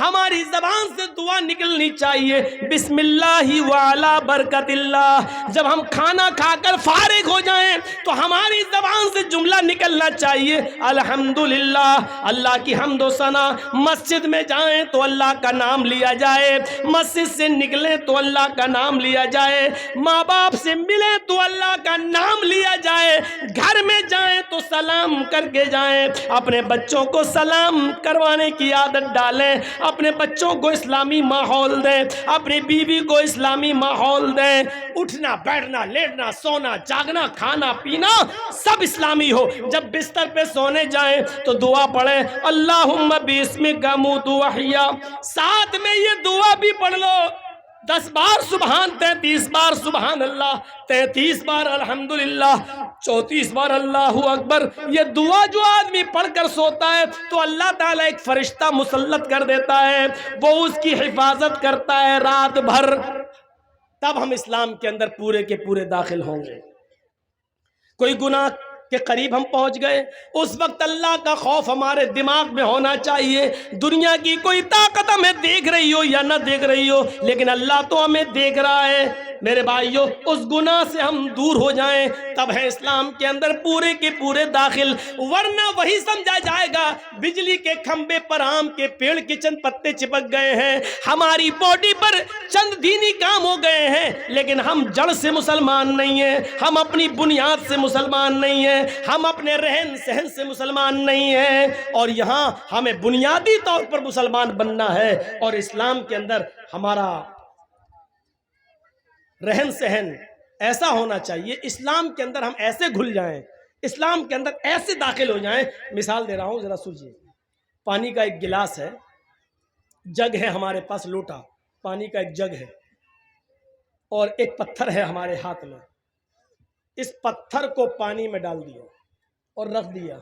ہماری زبان سے دعا نکلنی چاہیے، بسم اللہ وعلی برکت اللہ۔ جب ہم کھانا کھا کر فارغ ہو جائیں تو ہماری زبان سے جملہ نکلنا چاہیے الحمدللہ، اللہ کی حمد و ثنا۔ مسجد میں جائیں تو اللہ کا نام لیا جائے، مسجد سے نکلیں تو اللہ کا نام لیا جائے، ماں باپ سے ملیں تو اللہ کا نام لیا جائے، گھر میں جائیں تو سلام کر کے جائیں، اپنے بچوں کو سلام کروانے کی عادت ڈالیں، اپنے بچوں کو اسلامی ماحول دیں، اپنی بیوی کو اسلامی ماحول دیں، اٹھنا بیٹھنا لیٹنا سونا جاگنا کھانا پینا سب اسلامی ہو۔ جب بستر پہ سونے جائیں تو دعا پڑھیں اللہم باسمک اموت واحیا، ساتھ میں یہ دعا بھی پڑھ لو 10 بار سبحان، 33 بار سبحان اللہ، 33 بار الحمدللہ، 34 بار اللہ اکبر۔ یہ دعا جو آدمی پڑھ کر سوتا ہے تو اللہ تعالیٰ ایک فرشتہ مسلط کر دیتا ہے، وہ اس کی حفاظت کرتا ہے رات بھر۔ تب ہم اسلام کے اندر پورے کے پورے داخل ہوں گے۔ کوئی گناہ کے قریب ہم پہنچ گئے، اس وقت اللہ کا خوف ہمارے دماغ میں ہونا چاہیے۔ دنیا کی کوئی طاقت ہمیں دیکھ رہی ہو یا نہ دیکھ رہی ہو، لیکن اللہ تو ہمیں دیکھ رہا ہے۔ میرے بھائیو، اس گناہ سے ہم دور ہو جائیں تب ہے اسلام کے اندر پورے کے پورے داخل، ورنہ وہی سمجھا جائے گا بجلی کے کھمبے پر آم کے پیڑ کے چند پتے چپک گئے ہیں، ہماری باڈی پر چند دینی کام ہو گئے ہیں، لیکن ہم جڑ سے مسلمان نہیں ہیں، ہم اپنی بنیاد سے مسلمان نہیں ہیں، ہم اپنے رہن سہن سے مسلمان نہیں ہیں، اور یہاں ہمیں بنیادی طور پر مسلمان بننا ہے۔ اور اسلام کے اندر ہمارا رہن سہن ایسا ہونا چاہیے، اسلام کے اندر ہم ایسے گھل جائیں، اسلام کے اندر ایسے داخل ہو جائیں۔ مثال دے رہا ہوں، ذرا سوچیے، پانی کا ایک گلاس ہے، جگ ہے ہمارے پاس، لوٹا پانی کا ایک جگ ہے، اور ایک پتھر ہے ہمارے ہاتھ میں۔ اس پتھر کو پانی میں ڈال دیا اور رکھ دیا،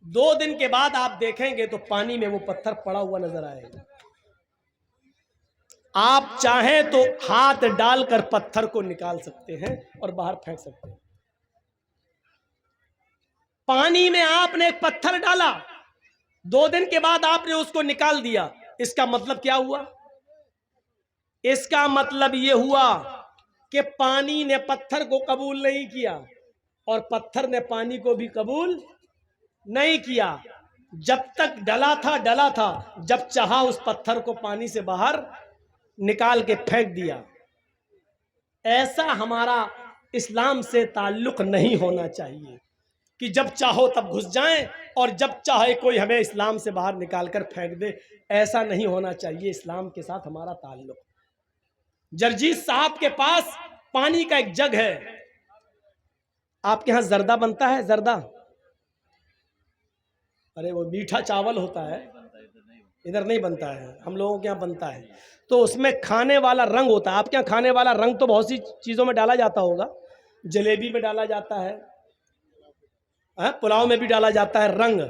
2 دن کے بعد آپ دیکھیں گے تو پانی میں وہ پتھر پڑا ہوا نظر آئے گا۔ آپ چاہیں تو ہاتھ ڈال کر پتھر کو نکال سکتے ہیں اور باہر پھینک سکتے ہیں۔ پانی میں آپ نے ایک پتھر ڈالا، 2 دن کے بعد آپ نے اس کو نکال دیا، اس کا مطلب کیا ہوا؟ اس کا مطلب یہ ہوا کہ پانی نے پتھر کو قبول نہیں کیا اور پتھر نے پانی کو بھی قبول نہیں کیا۔ جب تک ڈلا تھا، جب چاہا اس پتھر کو پانی سے باہر نکال کے پھینک دیا۔ ایسا ہمارا اسلام سے تعلق نہیں ہونا چاہیے کہ جب چاہو تب گھس جائیں اور جب چاہے کوئی ہمیں اسلام سے باہر نکال کر پھینک دے، ایسا نہیں ہونا چاہیے اسلام کے ساتھ ہمارا تعلق۔ جرجیت صاحب کے پاس پانی کا ایک جگ ہے۔ آپ کے ہاں زردہ بنتا ہے؟ زردہ، ارے وہ میٹھا چاول ہوتا ہے، ادھر نہیں بنتا ہے، ہم لوگوں کے یہاں بنتا ہے۔ تو اس میں کھانے والا رنگ ہوتا ہے۔ آپ کے یہاں کھانے والا رنگ تو بہت سی چیزوں میں ڈالا جاتا ہوگا، جلیبی میں ڈالا جاتا ہے، پلاؤ میں بھی ڈالا جاتا ہے رنگ۔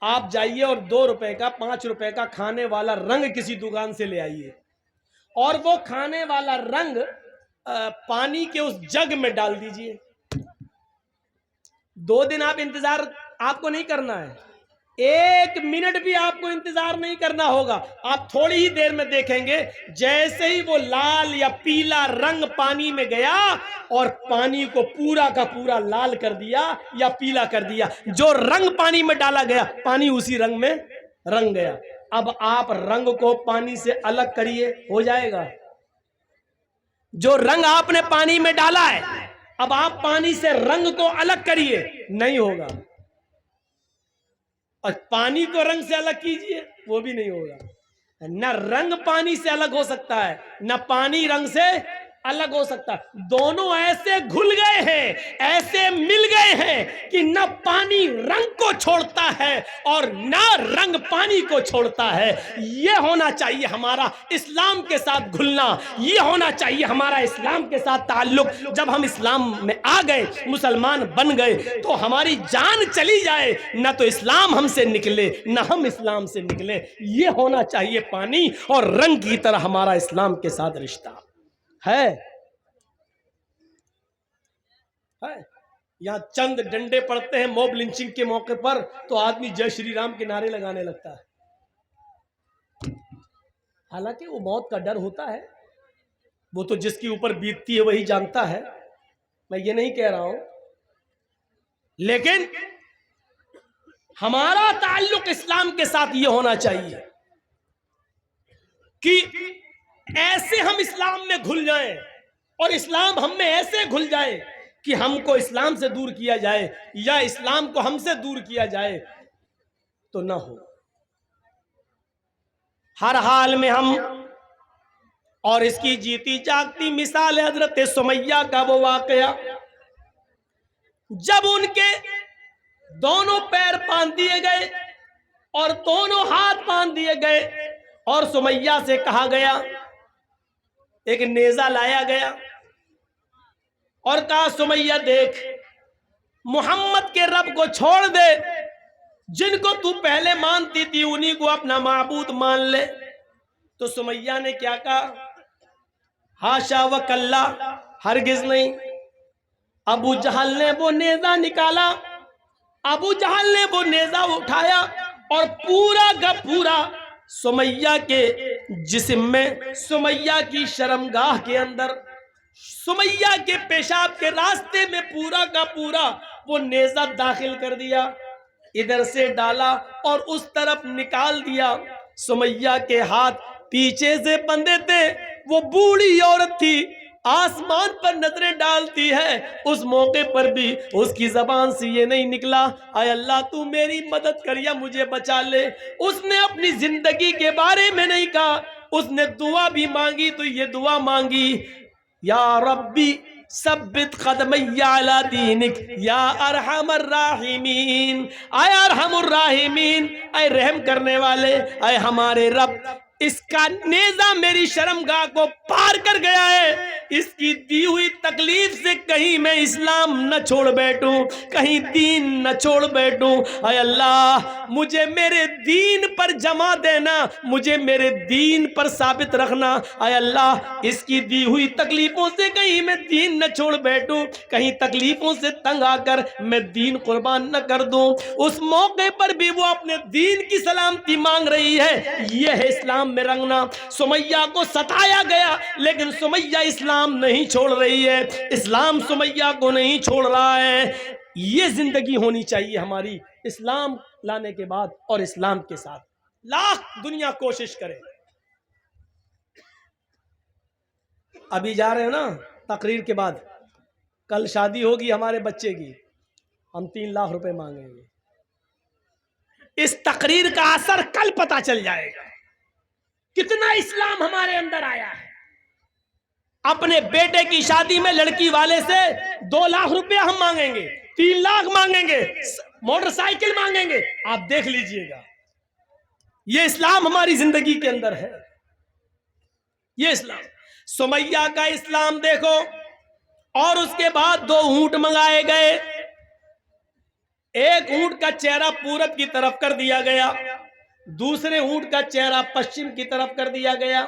آپ جائیے اور 2 روپے کا 5 روپے کا کھانے والا رنگ کسی دکان سے لے آئیے، اور وہ کھانے والا رنگ پانی کے اس جگ میں ڈال دیجئے۔ 2 دن آپ انتظار آپ کو نہیں کرنا ہے، 1 منٹ بھی آپ کو انتظار نہیں کرنا ہوگا۔ آپ تھوڑی ہی دیر میں دیکھیں گے جیسے ہی وہ لال یا پیلا رنگ پانی میں گیا اور پانی کو پورا کا پورا لال کر دیا یا پیلا کر دیا، جو رنگ پانی میں ڈالا گیا پانی اسی رنگ میں رنگ گیا۔ اب آپ رنگ کو پانی سے الگ کریے، ہو جائے گا؟ جو رنگ آپ نے پانی میں ڈالا ہے، اب آپ پانی سے رنگ کو الگ کریے، نہیں ہوگا۔ اور پانی کو رنگ سے الگ کیجئے، وہ بھی نہیں ہوگا۔ نہ رنگ پانی سے الگ ہو سکتا ہے، نہ پانی رنگ سے الگ ہو سکتا ہے۔ دونوں ایسے گھل گئے ہیں، ایسے مل گئے ہیں کہ نہ پانی رنگ کو چھوڑتا ہے اور نہ رنگ پانی کو چھوڑتا ہے۔ یہ ہونا چاہیے ہمارا اسلام کے ساتھ گھلنا، یہ ہونا چاہیے ہمارا اسلام کے ساتھ تعلق۔ جب ہم اسلام میں آ گئے، مسلمان بن گئے، تو ہماری جان چلی جائے نہ تو اسلام ہم سے نکلے نہ ہم اسلام سے نکلے۔ یہ ہونا چاہیے پانی اور رنگ کی طرح ہمارا اسلام کے ساتھ رشتہ ہے۔ یہاں چند ڈنڈے پڑتے ہیں موب لنچنگ کے موقع پر تو آدمی جے شری رام کے نعرے لگانے لگتا ہے۔ حالانکہ وہ موت کا ڈر ہوتا ہے، وہ تو جس کے اوپر بیتتی ہے وہی جانتا ہے، میں یہ نہیں کہہ رہا ہوں، لیکن ہمارا تعلق اسلام کے ساتھ یہ ہونا چاہیے کہ ایسے ہم اسلام میں گھل جائیں اور اسلام ہم میں ایسے گھل جائے کہ ہم کو اسلام سے دور کیا جائے یا اسلام کو ہم سے دور کیا جائے تو نہ ہو۔ ہر حال میں ہم، اور اس کی جیتی جاگتی مثال ہے حضرت سمیہ کا وہ واقعہ جب ان کے دونوں پیر باندھ دیے گئے اور دونوں ہاتھ باندھ دیے گئے اور سمیہ سے کہا گیا، ایک نیزہ لایا گیا اور کہا سمیہ دیکھ، محمد کے رب کو چھوڑ دے، جن کو تو پہلے مانتی تھی انہی کو اپنا معبود مان لے۔ تو سمیہ نے کیا کہا؟ ہاشا و کلا، ہرگز نہیں۔ ابو جہل نے وہ نیزہ نکالا، ابو جہل نے وہ نیزہ اٹھایا اور پورا کا پورا سمیہ کے جسم میں، سمیہ کی شرمگاہ کے اندر، سمیہ کے پیشاب کے راستے میں پورا کا پورا وہ نیزہ داخل کر دیا، ادھر سے ڈالا اور اس طرف نکال دیا۔ سمیہ کے ہاتھ پیچھے سے بندھے تھے، وہ بوڑھی عورت تھی، آسمان پر نظریں ڈالتی ہے، اس موقع پر بھی اس کی زبان سے یہ نہیں نکلا اے اللہ تو میری مدد کر یا مجھے بچا لے۔ اس نے اپنی زندگی کے بارے میں نہیں کہا، اس نے دعا بھی مانگی تو یہ دعا مانگی، یا ربی ثبت قدمی علی دینک یا ارحم الراحمین، اے ارحم الراحمین، اے رحم کرنے والے، اے ہمارے رب، اس کا نیزہ میری شرمگاہ کو پار کر گیا ہے، اس کی دی ہوئی تکلیف سے کہیں میں اسلام نہ چھوڑ بیٹھوں، کہیں دین نہ چھوڑ بیٹھوں، اے اللہ مجھے میرے دین پر جمع دینا، مجھے میرے دین پر ثابت رکھنا، اے اللہ اس کی دی ہوئی تکلیفوں سے کہیں میں دین نہ چھوڑ بیٹھوں، کہیں تکلیفوں سے تنگ آ کر میں دین قربان نہ کر دوں۔ اس موقع پر بھی وہ اپنے دین کی سلامتی مانگ رہی ہے، یہ ہے اسلام میں رنگنا۔ سمیہ کو ستایا گیا لیکن سمیہ اسلام نہیں چھوڑ رہی ہے، اسلام سمیہ کو نہیں چھوڑ رہا ہے۔ یہ زندگی ہونی چاہیے ہماری اسلام لانے کے بعد اور اسلام کے ساتھ، لاکھ دنیا کوشش کرے۔ ابھی جا رہے ہیں نا تقریر کے بعد، کل شادی ہوگی ہمارے بچے کی، ہم 3 لاکھ روپے مانگیں گے۔ اس تقریر کا اثر کل پتہ چل جائے گا کتنا اسلام ہمارے اندر آیا ہے۔ اپنے بیٹے کی شادی میں لڑکی والے سے 2 لاکھ روپے ہم مانگیں گے، 3 لاکھ مانگیں گے، موٹر سائیکل مانگیں گے، آپ دیکھ لیجئے گا۔ یہ اسلام ہماری زندگی کے اندر ہے، یہ اسلام۔ سمیہ کا اسلام دیکھو، اور اس کے بعد 2 اونٹ منگائے گئے، ایک اونٹ کا چہرہ پورب کی طرف کر دیا گیا، دوسرے اونٹ کا چہرہ پشچم کی طرف کر دیا گیا۔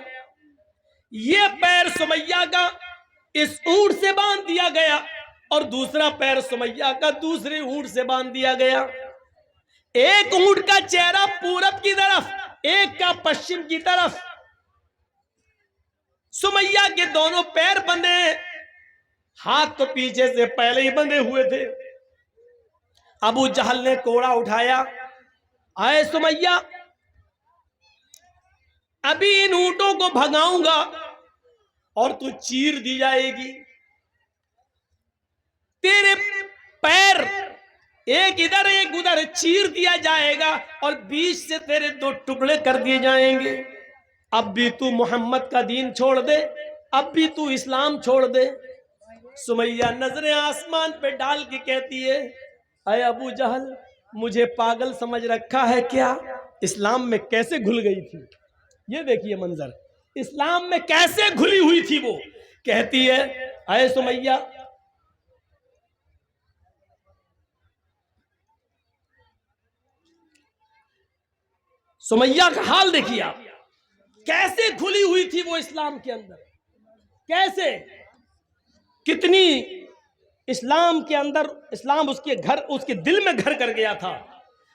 یہ پیر سمیہ کا اس اونٹ سے باندھ دیا گیا اور دوسرا پیر سمیہ کا دوسرے اونٹ سے باندھ دیا گیا۔ ایک اونٹ کا چہرہ پورب کی طرف، ایک کا پشچم کی طرف۔ سمیہ کے دونوں پیر بندھے ہیں، ہاتھ تو پیچھے سے پہلے ہی بندھے ہوئے تھے۔ ابو جہل نے کوڑا اٹھایا، اے سمیہ ابھی ان اونٹوں کو بھگاؤں گا اور تو چیر دی جائے گی، تیرے پیر ایک ادھر ایک ادھر چیر دیا جائے گا اور بیچ سے تیرے 2 ٹکڑے کر دیے جائیں گے۔ اب بھی تو محمد کا دین چھوڑ دے، اب بھی تو اسلام چھوڑ دے۔ سمیہ نظریں آسمان پہ ڈال کے کہتی ہے، اے ابو جہل مجھے پاگل سمجھ رکھا ہے کیا؟ اسلام میں کیسے گھل گئی تھی، یہ دیکھیے منظر، اسلام میں کیسے گھلی ہوئی تھی وہ۔ کہتی ہے اے سمیہ سمیہ کا حال دیکھیے آپ، کیسے گھلی ہوئی تھی وہ اسلام کے اندر، کیسے، کتنی اسلام کے اندر، اسلام اس کے گھر، اس کے دل میں گھر کر گیا تھا۔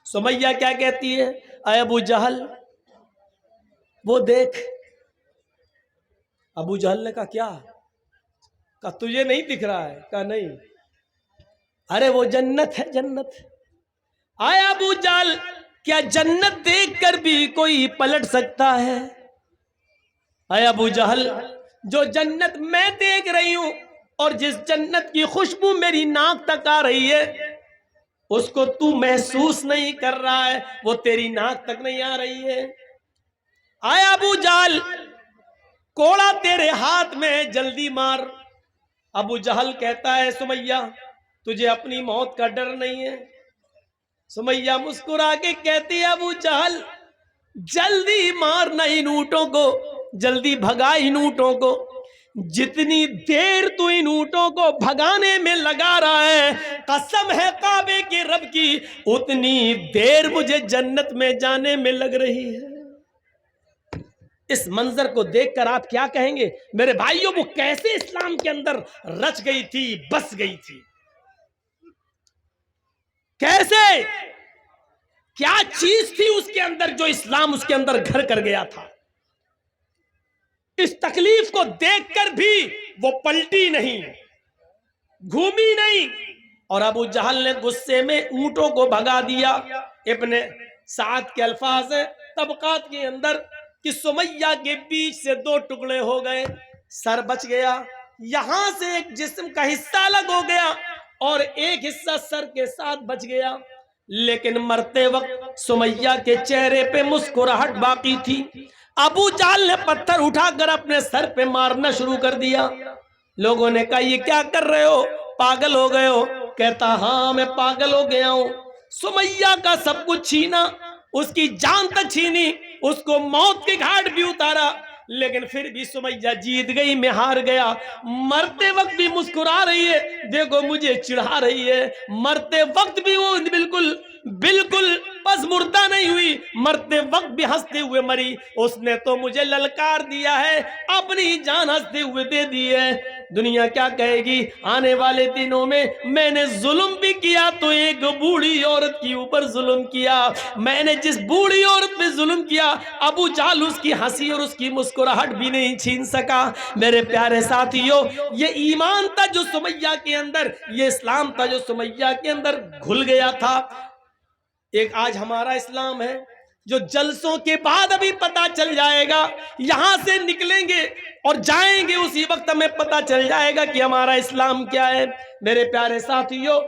سمیہ کیا کہتی ہے، اے ابو جہل وہ دیکھ ابو جہل نے کہا کیا؟ کہا تجھے نہیں دکھ رہا ہے؟ کہا نہیں۔ ارے وہ جنت ہے، جنت۔ آیا ابو جہل کیا جنت دیکھ کر بھی کوئی پلٹ سکتا ہے؟ اے ابو جہل، جو جنت میں دیکھ رہی ہوں اور جس جنت کی خوشبو میری ناک تک آ رہی ہے اس کو تو محسوس نہیں کر رہا ہے، وہ تیری ناک تک نہیں آ رہی ہے۔ آئے ابو جہل، کوڑا تیرے ہاتھ میں، جلدی مار۔ ابو جہل کہتا ہے سمیہ تجھے اپنی موت کا ڈر نہیں ہے؟ سمیہ مسکرا کے کہتی ہے ابو جہل جلدی مارنا ان اونٹوں کو، جلدی بھگا ان اونٹوں کو۔ جتنی دیر تو ان اونٹوں کو بھگانے میں لگا رہا ہے، قسم ہے کعبے کے رب کی، اتنی دیر مجھے جنت میں جانے میں لگ رہی ہے۔ اس منظر کو دیکھ کر آپ کیا کہیں گے میرے بھائیوں؟ وہ کیسے اسلام کے اندر رچ گئی تھی، بس گئی تھی؟ کیسے؟ کیا چیز تھی اس کے اندر جو اسلام اس کے اندر گھر کر گیا تھا؟ اس تکلیف کو دیکھ کر بھی وہ پلٹی نہیں، گھومی نہیں، اور ابو جہل نے غصے میں اونٹوں کو بھگا دیا۔ ابن سعد کے الفاظ ہیں طبقات کے اندر کہ سمیہ کے بیچ سے دو ٹکڑے ہو گئے، سر بچ گیا، یہاں سے ایک جسم کا حصہ الگ ہو گیا اور ایک حصہ سر کے ساتھ بچ گیا، لیکن مرتے وقت سمیہ کے چہرے پہ مسکراہٹ باقی تھی۔ ابو جہل نے پتھر اٹھا کر اپنے سر پہ مارنا شروع کر دیا۔ لوگوں نے کہا یہ کیا کر رہے ہو، پاگل ہو گئے ہو؟ کہتا ہاں میں پاگل ہو گیا ہوں۔ سمیہ کا سب کچھ چھینا، اس کی جان تک چھینی، اس کو موت کے گھاٹ بھی اتارا، لیکن پھر بھی سمیہ جیت گئی، میں ہار گیا۔ مرتے وقت بھی مسکرا رہی ہے، دیکھو مجھے چڑھا رہی ہے۔ مرتے وقت بھی وہ بالکل بس مردہ نہیں ہوئی، مرتے وقت بھی ہنستے ہوئے مری۔ اس نے تو مجھے للکار دیا ہے، اپنی جان ہنستے ہوئے دے دی ہے۔ دنیا کیا کہے گی آنے والے دنوں میں نے ظلم بھی کیا تو ایک بوڑھی عورت کے اوپر ظلم کیا۔ میں نے جس بوڑھی عورت پہ ظلم کیا، ابو جہل اس کی ہنسی اور اس کی مسکراہٹ بھی نہیں چھین سکا۔ میرے پیارے ساتھیوں، یہ ایمان تھا جو سمیہ کے اندر، یہ اسلام تھا جو سمیہ کے اندر گھل گیا تھا۔ ایک آج ہمارا اسلام ہے جو جلسوں کے بعد ابھی پتا چل جائے گا، یہاں سے نکلیں گے اور جائیں گے اسی وقت ہمیں پتا چل جائے گا کہ ہمارا اسلام کیا ہے۔ میرے پیارے ساتھیوں،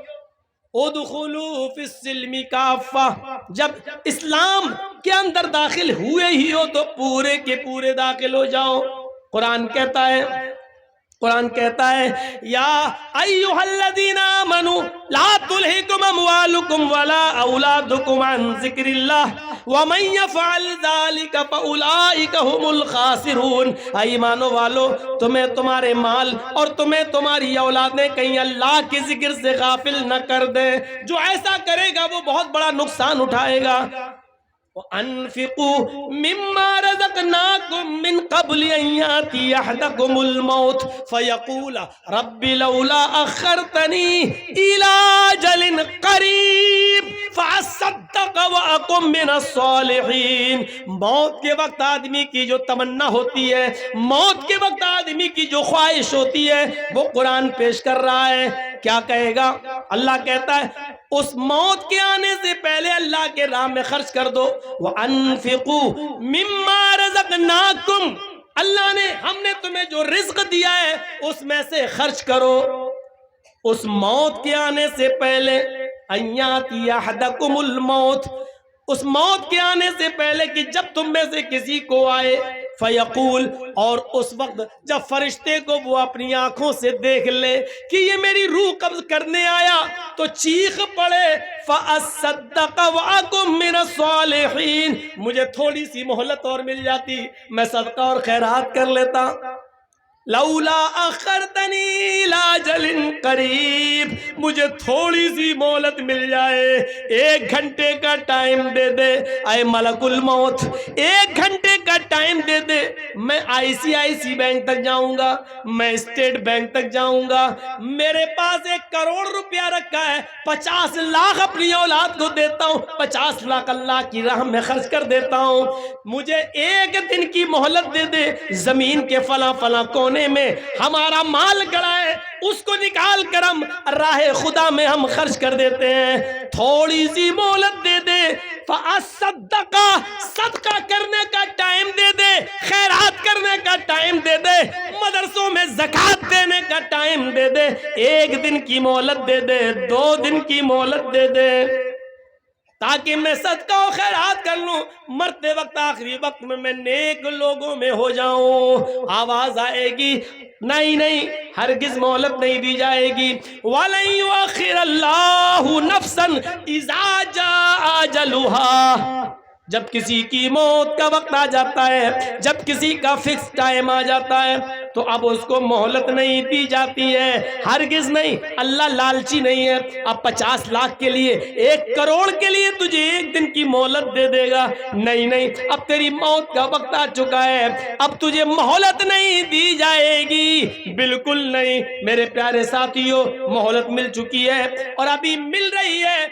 ادخلوا فی السلم کافہ، جب اسلام کے اندر داخل ہوئے ہی ہو تو پورے کے پورے داخل ہو جاؤ۔ قرآن کہتا ہے یا ایھا الذین آمنوا لا تلھکم اموالکم ولا اولادکم عن ذکر اللہ ومن یفعل ذلک فاولئک ھم الخاسرون۔ ایمانو والو، تمہیں تمہارے مال اور تمہیں تمہاری اولادیں کہیں اللہ کے ذکر سے غافل نہ کر دیں، جو ایسا کرے گا وہ بہت بڑا نقصان اٹھائے گا۔ وَأَنفِقُوا مِمَّا رَزَقْنَاكُم مِّن قَبْلِ أَن يَأْتِيَ أَحَدَكُمُ الْمَوْتُ فَيَقُولَ رَبِّ لَوْلَا أَخَّرْتَنِي إِلَىٰ أَجَلٍ قَرِيبٍ فَأَصَّدَّقَ وَأَكُن مِّنَ الصَّالِحِينَ۔ موت کے وقت آدمی کی جو تمنا ہوتی ہے، موت کے وقت آدمی کی جو خواہش ہوتی ہے، وہ قرآن پیش کر رہا ہے۔ کیا کہے گا؟ اللہ کہتا ہے اس موت کے آنے سے پہلے اللہ کے راہ میں خرچ کر دو۔ وَأَنفِقُوا مِمَّا رَزَقْنَاكُمْ، اللہ نے، ہم نے تمہیں جو رزق دیا ہے اس میں سے خرچ کرو اس موت کے آنے سے پہلے۔ أَن يَأْتِيَ أَحَدَكُمُ الْمَوْتُ، اس موت کے آنے سے پہلے کہ جب تم میں سے کسی کو آئے، فیقول، اور اس وقت جب فرشتے کو وہ اپنی آنکھوں سے دیکھ لے کہ یہ میری روح قبض کرنے آیا تو چیخ پڑے فَأَصَّدَّقَ وَأَكُن مِّنَ الصَّالِحِينَ، مجھے تھوڑی سی مہلت اور مل جاتی، میں صدقہ اور خیرات کر لیتا۔ لولا اخرتنی الی اجل قریب، مجھے تھوڑی سی مہلت مل جائے، 1 گھنٹے کا ٹائم دے دے اے ملک الموت، 1 گھنٹے کا ٹائم دے دے، میں ICICI بینک تک جاؤں گا، میں اسٹیٹ بینک تک جاؤں گا، میرے پاس 1 کروڑ روپیہ رکھا ہے، 50 لاکھ اپنی اولاد کو دیتا ہوں، 50 لاکھ اللہ کی راہ میں خرچ کر دیتا ہوں، مجھے 1 دن کی مہلت دے دے، زمین کے فلاں فلاں کونے میں ہمارا مال گڑا ہے، اس کو نکال کر ہم راہ خدا میں ہم خرچ کر دیتے ہیں، تھوڑی سی مہلت دے دے، فَأَصَّدَّقَ، صدقہ کرنے کا ٹائم دے دے، خیرات کرنے کا ٹائم دے دے، مدرسوں میں زکوٰۃ دینے کا ٹائم دے دے، 1 دن کی مہلت دے دے، 2 دن کی مہلت دے دے، تاکہ میں صدقہ و خیرات کر لوں، مرتے وقت آخری وقت میں نیک لوگوں میں ہو جاؤں۔ آواز آئے گی، نہیں نہیں، ہرگز مہلت نہیں دی جائے گی۔ وَلَن يُؤَخِّرَ اللَّهُ نَفْسًا إِذَا جَاءَ أَجَلُهَا، جب کسی کی موت کا وقت آ جاتا ہے، جب کسی کا فکس ٹائم آ جاتا ہے، تو اب اس کو مہلت نہیں دی جاتی ہے، ہرگز نہیں۔ اللہ لالچی نہیں ہے، اب 50 لاکھ کے لیے، 1 کروڑ کے لیے تجھے 1 دن کی مہلت دے دے گا، نہیں نہیں، اب تیری موت کا وقت آ چکا ہے، اب تجھے مہلت نہیں دی جائے گی، بالکل نہیں۔ میرے پیارے ساتھیوں، مہلت مل چکی ہے اور ابھی مل رہی ہے،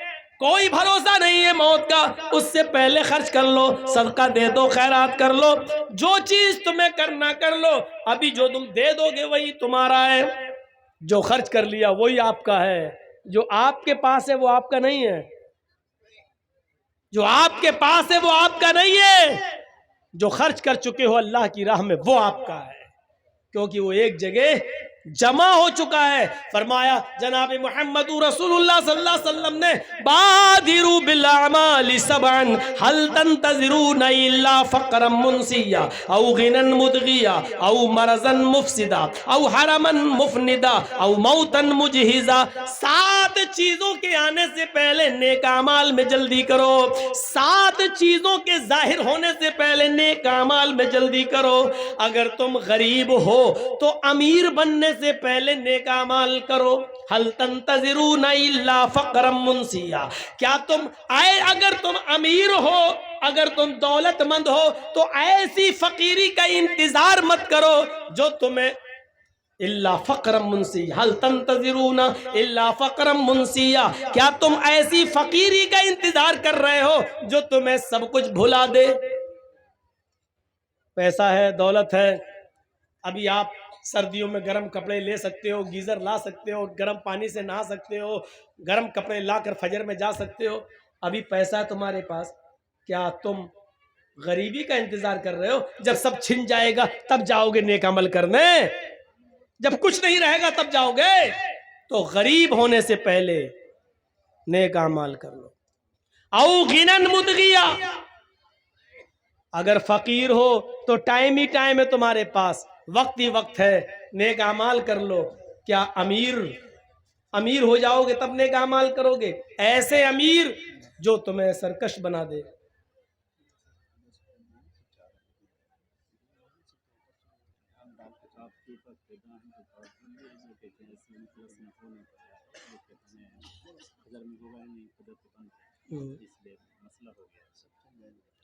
کوئی بھروسہ نہیں ہے موت کا، اس سے پہلے خرچ کر لو، صدقہ دے دو، خیرات کر لو، جو چیز تمہیں کرنا کر لو، ابھی جو تم دے دو گے وہی تمہارا ہے، جو خرچ کر لیا وہی آپ کا ہے، جو آپ کے پاس ہے وہ آپ کا نہیں ہے، جو آپ کے پاس ہے وہ آپ کا نہیں ہے، جو خرچ کر چکے ہو اللہ کی راہ میں وہ آپ کا ہے، کیونکہ وہ ایک جگہ جمع ہو چکا ہے۔ فرمایا جناب محمد رسول اللہ صلی اللہ علیہ وسلم نے، بادروا بالاعمال سبعا هل تنتظرون الا فقرا منسیا او غنا مدغیا او مرضا مفسدا او حرما مفندا او موتا مجہزا، 7 چیزوں کے آنے سے پہلے نیک اعمال میں جلدی کرو، 7 چیزوں کے ظاہر ہونے سے پہلے نیک اعمال میں جلدی کرو۔ اگر تم غریب ہو تو امیر بننے سے پہلے نیک اعمال کرو۔ هل تنتظرون الا فقرا منسیا، کیا تم اگر تم امیر ہو، اگر تم دولت مند ہو تو ایسی فقیری کا انتظار مت کرو جو تمہیں الا فقرا منسیا، هل تنتظرون الا فقرا منسیا، کیا تم ایسی فقیری کا انتظار کر رہے ہو جو تمہیں سب کچھ بھلا دے؟ پیسہ ہے، دولت ہے، ابھی آپ سردیوں میں گرم کپڑے لے سکتے ہو، گیزر لا سکتے ہو، گرم پانی سے نہا سکتے ہو، گرم کپڑے لا کر فجر میں جا سکتے ہو، ابھی پیسہ ہے تمہارے پاس، کیا تم غریبی کا انتظار کر رہے ہو؟ جب سب چھن جائے گا تب جاؤ گے نیک عمل کرنے، جب کچھ نہیں رہے گا تب جاؤ گے، تو غریب ہونے سے پہلے نیک اعمال کر لو۔ او غنن مدغیا، اگر فقیر ہو تو ٹائم ہی ٹائم ہے تمہارے پاس، وقت ہی وقت ہے، نیک اعمال کر لو۔ کیا امیر ہو جاؤ گے تب نیک اعمال کرو گے؟ ایسے امیر جو تمہیں سرکش بنا دے۔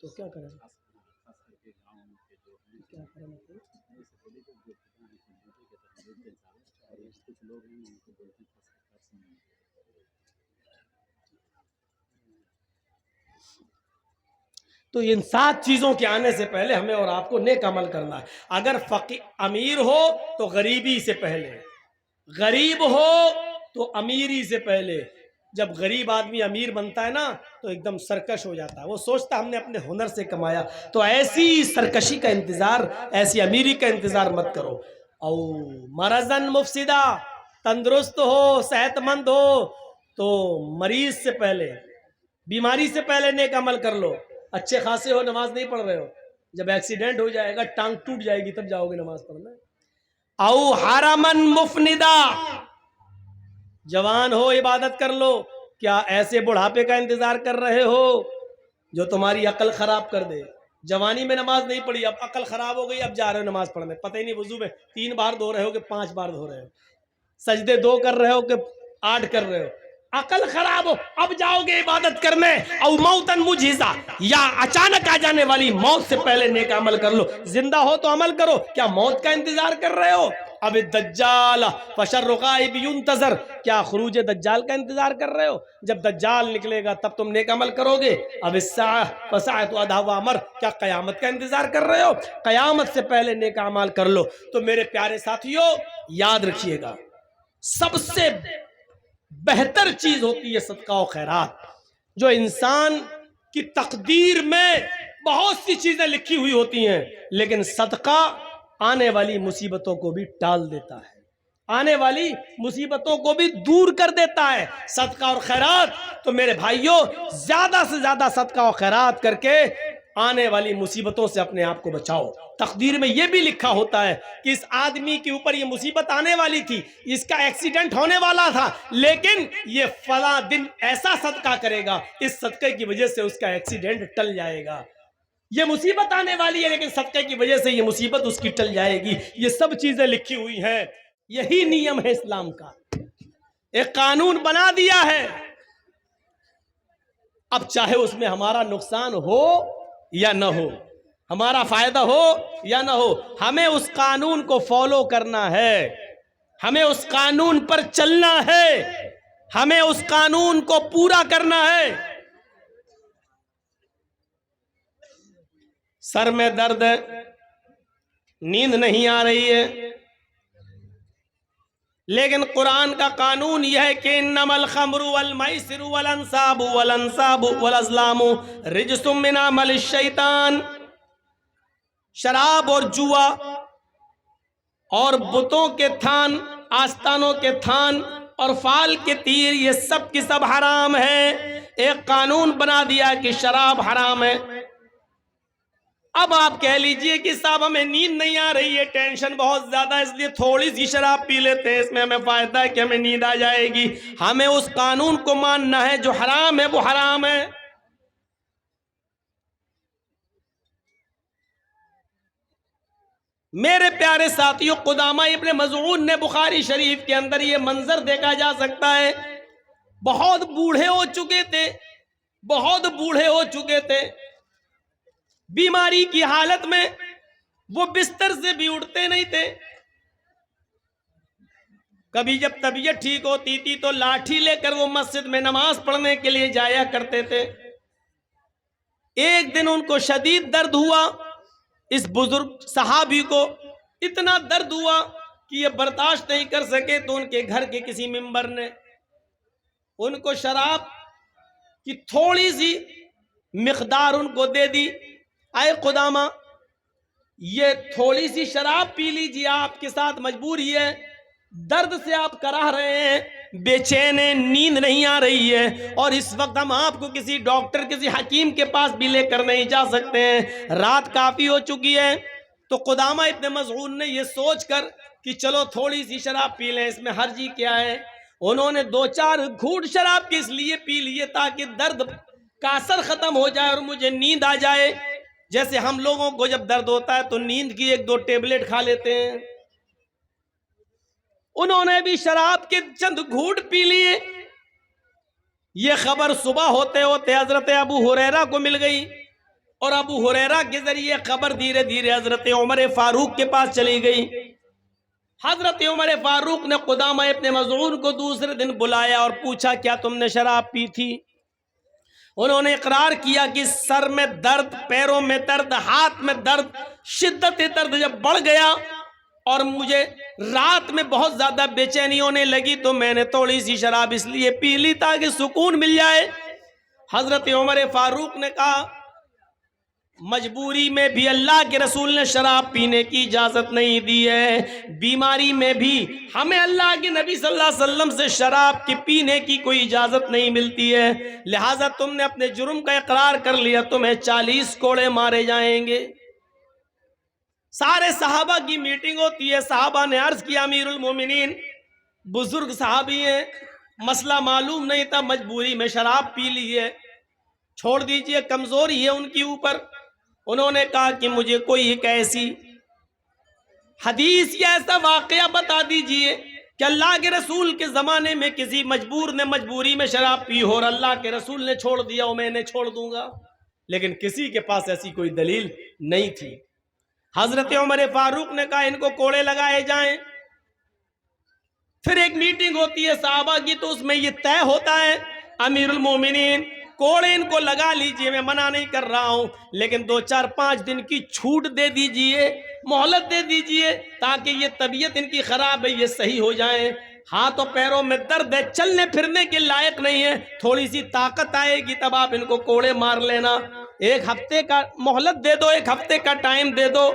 تو کیا کریں؟ کیا کریں؟ تو ان 7 چیزوں کے آنے سے پہلے ہمیں اور آپ کو نیک عمل کرنا ہے۔ اگر امیر ہو تو غریبی سے پہلے، غریب ہو تو امیری سے پہلے۔ جب غریب آدمی امیر بنتا ہے نا تو ایک دم سرکش ہو جاتا ہے، وہ سوچتا ہم نے اپنے ہنر سے کمایا، تو ایسی سرکشی کا انتظار، ایسی امیری کا انتظار مت کرو۔ او مرضن مفسدہ، تندرست ہو، صحت مند ہو تو مریض سے پہلے، بیماری سے پہلے نیک عمل کر لو۔ اچھے خاصے ہو، نماز نہیں پڑھ رہے ہو، جب ایکسیڈنٹ ہو جائے گا، ٹانگ ٹوٹ جائے گی تب جاؤ گے نماز پڑھنا۔ او حرمن مفندا، جوان ہو عبادت کر لو، کیا ایسے بڑھاپے کا انتظار کر رہے ہو جو تمہاری عقل خراب کر دے؟ جوانی میں نماز نہیں پڑھی، اب عقل خراب ہو گئی، اب جا رہے ہو نماز پڑھنے، پتہ ہی نہیں وضو میں 3 بار دھو رہے ہو کہ 5 بار دھو رہے ہو، سجدے 2 کر رہے ہو کہ 8 کر رہے ہو، عقل خراب ہو، اب جاؤ گے عبادت کرنے، او موتن مجھزا، یا اچانک آ جانے والی موت سے پہلے نیک عمل کر لو، زندہ ہو تو عمل کرو، کیا موت کا انتظار کر رہے ہو؟ اب الدجال فشر غائب ينتظر، کیا خروج دجال کا انتظار کر رہے ہو؟ جب دجال نکلے گا تب تم نیک عمل کرو گے۔ اب الساعہ فساعۃ ادھا وامر، کیا قیامت کا انتظار کر رہے ہو؟ قیامت سے پہلے نیک اعمال کر لو۔ تو میرے پیارے ساتھیو یاد رکھیے گا، سب سے بہتر چیز ہوتی ہے صدقہ و خیرات، جو انسان کی تقدیر میں بہت سی چیزیں لکھی ہوئی ہوتی ہیں، لیکن صدقہ آنے والی مصیبتوں کو بھی ٹال دیتا ہے، آنے والی مصیبتوں کو بھی دور کر دیتا ہے۔ صدقہ اور خیرات، تو میرے بھائیوں زیادہ سے زیادہ صدقہ و خیرات کر کے آنے والی مصیبتوں سے اپنے آپ کو بچاؤ۔ تقدیر میں یہ بھی لکھا ہوتا ہے کہ اس آدمی کے اوپر یہ مصیبت آنے والی تھی، اس کا ایکسیڈنٹ ہونے والا تھا، لیکن یہ فلاں دن ایسا صدقہ کرے گا، اس صدقے کی وجہ سے اس کا ایکسیڈنٹ ٹل جائے گا۔ یہ مصیبت آنے والی ہے لیکن صدقے کی وجہ سے یہ مصیبت اس کی ٹل جائے گی۔ یہ سب چیزیں لکھی ہوئی ہیں، یہی نیم ہے اسلام کا، ایک قانون بنا دیا ہے۔ اب چاہے اس میں ہمارا نقصان ہو یا نہ ہو، ہمارا فائدہ ہو یا نہ ہو، ہمیں اس قانون کو فالو کرنا ہے، ہمیں اس قانون پر چلنا ہے، ہمیں اس قانون کو پورا کرنا ہے۔ سر میں درد ہے، نیند نہیں آ رہی ہے، لیکن قرآن کا قانون یہ ہے کہ انما الخمر والمیسر والانصاب والازلام رجس من عمل الشیطان، شراب اور جوا اور بتوں کے تھان، آستانوں کے تھان اور فال کے تیر، یہ سب کی سب حرام ہے۔ ایک قانون بنا دیا کہ شراب حرام ہے۔ اب آپ کہہ لیجئے کہ صاحب ہمیں نیند نہیں آ رہی ہے، ٹینشن بہت زیادہ، اس لیے تھوڑی سی شراب پی لیتے ہیں، اس میں ہمیں فائدہ ہے کہ ہمیں نیند آ جائے گی۔ ہمیں اس قانون کو ماننا ہے، جو حرام ہے وہ حرام ہے۔ میرے پیارے ساتھیوں، قدامہ ابن مظعون نے بخاری شریف کے اندر یہ منظر دیکھا جا سکتا ہے، بہت بوڑھے ہو چکے تھے، بہت بوڑھے ہو چکے تھے، بیماری کی حالت میں وہ بستر سے بھی اٹھتے نہیں تھے۔ کبھی جب طبیعت ٹھیک ہوتی تھی تو لاٹھی لے کر وہ مسجد میں نماز پڑھنے کے لیے جایا کرتے تھے۔ ایک دن ان کو شدید درد ہوا، اس بزرگ صحابی کو اتنا درد ہوا کہ یہ برداشت نہیں کر سکے، تو ان کے گھر کے کسی ممبر نے ان کو شراب کی تھوڑی سی مقدار ان کو دے دی۔ اے قدامہ، یہ تھوڑی سی شراب پی لیجیے، آپ کے ساتھ مجبوری ہے، درد سے آپ کراہ رہے ہیں، بے چین ہیں، نیند نہیں آ رہی ہے، اور اس وقت ہم آپ کو کسی ڈاکٹر، کسی حکیم کے پاس بھی لے کر نہیں جا سکتے ہیں، رات کافی ہو چکی ہے۔ تو قدامہ ابن مظعون نے یہ سوچ کر کہ چلو تھوڑی سی شراب پی لیں، اس میں حرجی کیا ہے، انہوں نے 2-4 گھونٹ شراب کے اس لیے پی لیے تاکہ درد کا اثر ختم ہو جائے اور مجھے نیند آ جائے۔ جیسے ہم لوگوں کو جب درد ہوتا ہے تو نیند کی 1-2 ٹیبلٹ کھا لیتے ہیں، انہوں نے بھی شراب کے چند گھونٹ پی لیے۔ یہ خبر صبح ہوتے ہوتے حضرت ابو ہریرہ کو مل گئی، اور ابو ہریرہ کے ذریعے خبر دھیرے دھیرے حضرت عمر فاروق کے پاس چلی گئی۔ حضرت عمر فاروق نے قدامہ ابن مظعون کو دوسرے دن بلایا اور پوچھا کیا تم نے شراب پی تھی؟ انہوں نے اقرار کیا کہ سر میں درد، پیروں میں درد، ہاتھ میں درد، شدت درد جب بڑھ گیا اور مجھے رات میں بہت زیادہ بے چینی ہونے لگی تو میں نے تھوڑی سی شراب اس لیے پی لی تاکہ سکون مل جائے۔ حضرت عمر فاروق نے کہا مجبوری میں بھی اللہ کے رسول نے شراب پینے کی اجازت نہیں دی ہے، بیماری میں بھی ہمیں اللہ کے نبی صلی اللہ علیہ وسلم سے شراب کی پینے کی کوئی اجازت نہیں ملتی ہے، لہٰذا تم نے اپنے جرم کا اقرار کر لیا، تمہیں 40 کوڑے مارے جائیں گے۔ سارے صحابہ کی میٹنگ ہوتی ہے، صحابہ نے عرض کیا امیر المومنین، بزرگ صحابی ہیں، مسئلہ معلوم نہیں تھا، مجبوری میں شراب پی لی ہے، چھوڑ دیجئے، کمزوری ہے ان کی اوپر۔ انہوں نے کہا کہ مجھے کوئی ایک ایسی حدیث یا ایسا واقعہ بتا دیجئے کہ اللہ کے رسول کے زمانے میں کسی مجبور نے مجبوری میں شراب پی ہو اور اللہ کے رسول نے چھوڑ دیا اور میں نے چھوڑ دوں گا. لیکن کسی کے پاس ایسی کوئی دلیل نہیں تھی. حضرت عمر فاروق نے کہا ان کو کوڑے لگائے جائیں. پھر ایک میٹنگ ہوتی ہے صحابہ کی, تو اس میں یہ طے ہوتا ہے امیر المومنین کوڑے ان کو لگا لیجئے, میں منع نہیں کر رہا ہوں, لیکن 2-4-5 دن کی چھوٹ دے دیجئے, مہلت دے دیجئے, تاکہ یہ طبیعت ان کی خراب ہے یہ صحیح ہو جائیں. ہاتھوں پیروں میں درد ہے, چلنے پھرنے کے لائق نہیں ہے, تھوڑی سی طاقت آئے گی تب آپ ان کو کوڑے مار لینا. 1 ہفتے کا مہلت دے دو, 1 ہفتے کا ٹائم دے دو.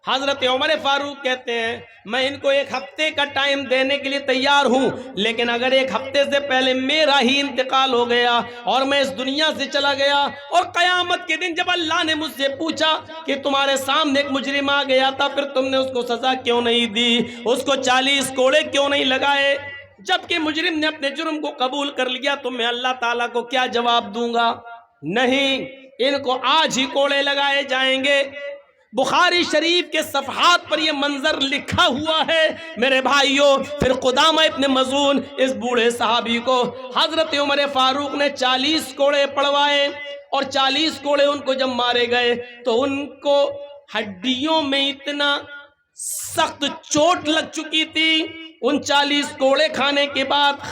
حضرت عمر فاروق کہتے ہیں میں ان کو 1 ہفتے کا ٹائم دینے کے لیے تیار ہوں, لیکن اگر 1 ہفتے سے پہلے میرا ہی انتقال ہو گیا اور میں اس دنیا سے چلا گیا, اور قیامت کے دن جب اللہ نے مجھ سے پوچھا کہ تمہارے سامنے ایک مجرم آ گیا تھا, پھر تم نے اس کو سزا کیوں نہیں دی, اس کو 40 کوڑے کیوں نہیں لگائے, جبکہ مجرم نے اپنے جرم کو قبول کر لیا, تو میں اللہ تعالیٰ کو کیا جواب دوں گا؟ نہیں, ان کو آج ہی کوڑے لگائے جائیں گے. بخاری شریف کے صفحات پر یہ منظر لکھا ہوا ہے میرے بھائیوں. پھر قدامہ ابن مظعون اس بوڑھے صحابی کو حضرت عمر فاروق نے 40 کوڑے پڑوائے, اور 40 کوڑے ان کو جب مارے گئے تو ان کو ہڈیوں میں اتنا سخت چوٹ لگ چکی تھی ان 40 کوڑے کھانے کے بعد.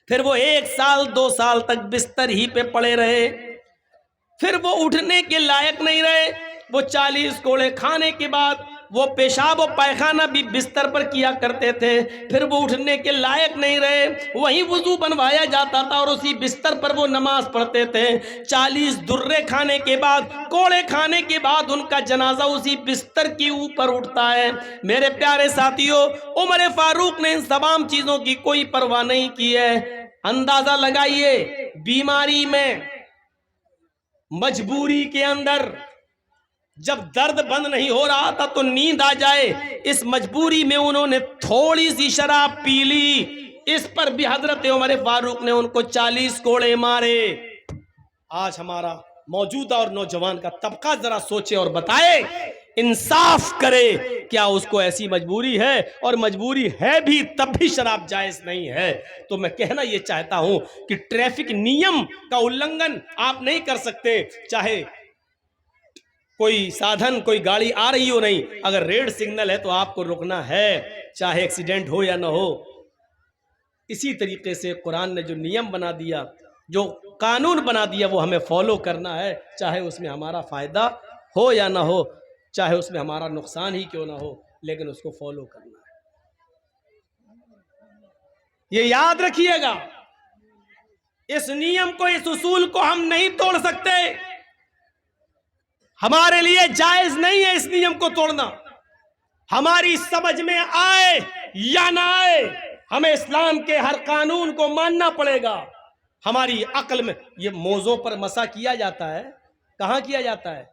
پھر وہ 1 سال 2 سال تک بستر ہی پہ پڑے رہے, پھر وہ اٹھنے کے لائق نہیں رہے. وہ 40 کوڑے کھانے کے بعد وہ پیشاب و پائخانہ بھی بستر پر کیا کرتے تھے, پھر وہ اٹھنے کے لائق نہیں رہے, وہیں وضو بنوایا جاتا تھا اور اسی بستر پر وہ نماز پڑھتے تھے. 40 درے کھانے کے بعد, کوڑے کھانے کے بعد ان کا جنازہ اسی بستر کے اوپر اٹھتا ہے. میرے پیارے ساتھیوں, عمر فاروق نے ان تمام چیزوں کی کوئی پرواہ نہیں کی ہے. اندازہ لگائیے, بیماری میں, مجبوری کے اندر, جب درد بند نہیں ہو رہا تھا تو نیند آ جائے, اس مجبوری میں انہوں نے تھوڑی سی شراب پی لی, اس پر بھی حضرت عمر فاروق نے ان کو 40 کوڑے مارے. آج ہمارا موجودہ اور نوجوان کا طبقہ ذرا سوچے اور بتائے, انصاف کرے, کیا اس کو ایسی مجبوری ہے, اور مجبوری ہے بھی تب بھی شراب جائز نہیں ہے. تو میں کہنا یہ چاہتا ہوں کہ ٹریفک نیم کا النگھن آپ نہیں کر سکتے, چاہے کوئی سادھن, کوئی گاڑی آ رہی ہو نہیں, اگر ریڈ سگنل ہے تو آپ کو رکنا ہے, چاہے ایکسیڈنٹ ہو یا نہ ہو. اسی طریقے سے قرآن نے جو نیم بنا دیا, جو قانون بنا دیا, وہ ہمیں فالو کرنا ہے, چاہے اس میں ہمارا فائدہ ہو یا نہ ہو, چاہے اس میں ہمارا نقصان ہی کیوں نہ ہو, لیکن اس کو فالو کرنا ہے. یہ یاد رکھیے گا, اس نیم کو, اس اصول کو ہم نہیں توڑ سکتے. ہمارے لیے جائز نہیں ہے اس نیم کو توڑنا. ہماری سمجھ میں آئے یا نہ آئے, ہمیں اسلام کے ہر قانون کو ماننا پڑے گا. ہماری عقل میں یہ موزوں پر مسح کیا جاتا ہے, کہاں کیا جاتا ہے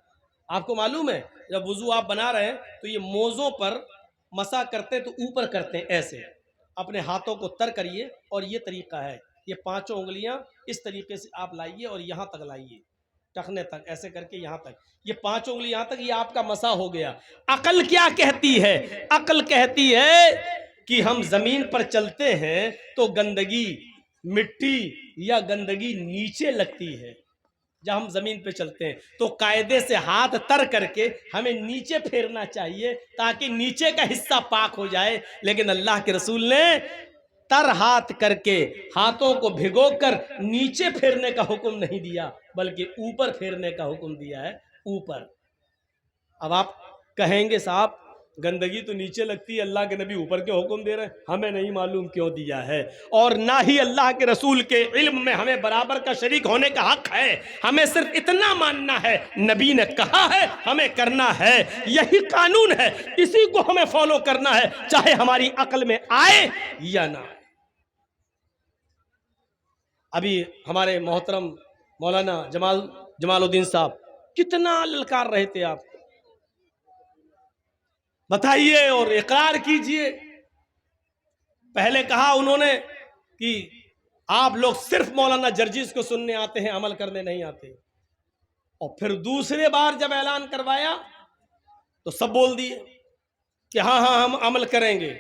آپ کو معلوم ہے؟ جب وضو آپ بنا رہے ہیں تو یہ موزوں پر مسح کرتے تو اوپر کرتے ہیں ایسے, اپنے ہاتھوں کو تر کریے, اور یہ طریقہ ہے, یہ 5 انگلیاں اس طریقے سے آپ لائیے اور یہاں تک لائیے, ٹخنے تک, ایسے کر کے یہاں تک, یہ 5 انگلی یہاں تک, یہ آپ کا مسح ہو گیا. عقل کیا کہتی ہے؟ عقل کہتی ہے کہ ہم زمین پر چلتے ہیں تو گندگی, مٹی یا گندگی نیچے لگتی ہے. جب ہم زمین پہ چلتے ہیں تو قاعدے سے ہاتھ تر کر کے ہمیں نیچے پھیرنا چاہیے تاکہ نیچے کا حصہ پاک ہو جائے. لیکن اللہ کے رسول نے تر ہاتھ کر کے, ہاتھوں کو بھگو کر نیچے پھیرنے کا حکم نہیں دیا, بلکہ اوپر پھیرنے کا حکم دیا ہے, اوپر. اب آپ کہیں گے صاحب گندگی تو نیچے لگتی ہے, اللہ کے نبی اوپر کے حکم دے رہے ہیں, ہمیں نہیں معلوم کیوں دیا ہے, اور نہ ہی اللہ کے رسول کے علم میں ہمیں برابر کا شریک ہونے کا حق ہے. ہمیں صرف اتنا ماننا ہے, نبی نے کہا ہے ہمیں کرنا ہے, یہی قانون ہے, اسی کو ہمیں فالو کرنا ہے, چاہے ہماری عقل میں آئے یا نہ آئے. ابھی ہمارے محترم مولانا جمال الدین صاحب کتنا للکار رہے تھے, آپ بتائیے اور اقرار کیجئے. پہلے کہا انہوں نے کہ آپ لوگ صرف مولانا جرجیز کو سننے آتے ہیں, عمل کرنے نہیں آتے, اور پھر دوسرے بار جب اعلان کروایا تو سب بول دیے کہ ہاں ہاں ہم عمل کریں گے.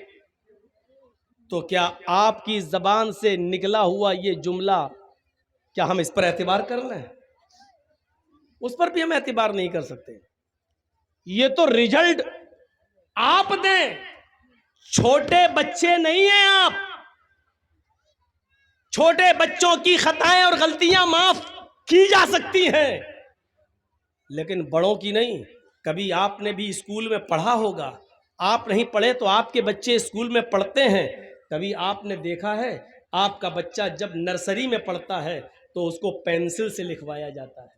تو کیا آپ کی زبان سے نکلا ہوا یہ جملہ کیا ہم اس پر اعتبار کر لیں؟ اس پر بھی ہم اعتبار نہیں کر سکتے. یہ تو رزلٹ آپ دیں، چھوٹے بچے نہیں ہیں آپ. چھوٹے بچوں کی خطائیں اور غلطیاں معاف کی جا سکتی ہیں لیکن بڑوں کی نہیں. کبھی آپ نے بھی اسکول میں پڑھا ہوگا، آپ نہیں پڑھے تو آپ کے بچے اسکول میں پڑھتے ہیں. کبھی آپ نے دیکھا ہے آپ کا بچہ جب نرسری میں پڑھتا ہے تو اس کو پینسل سے لکھوایا جاتا ہے،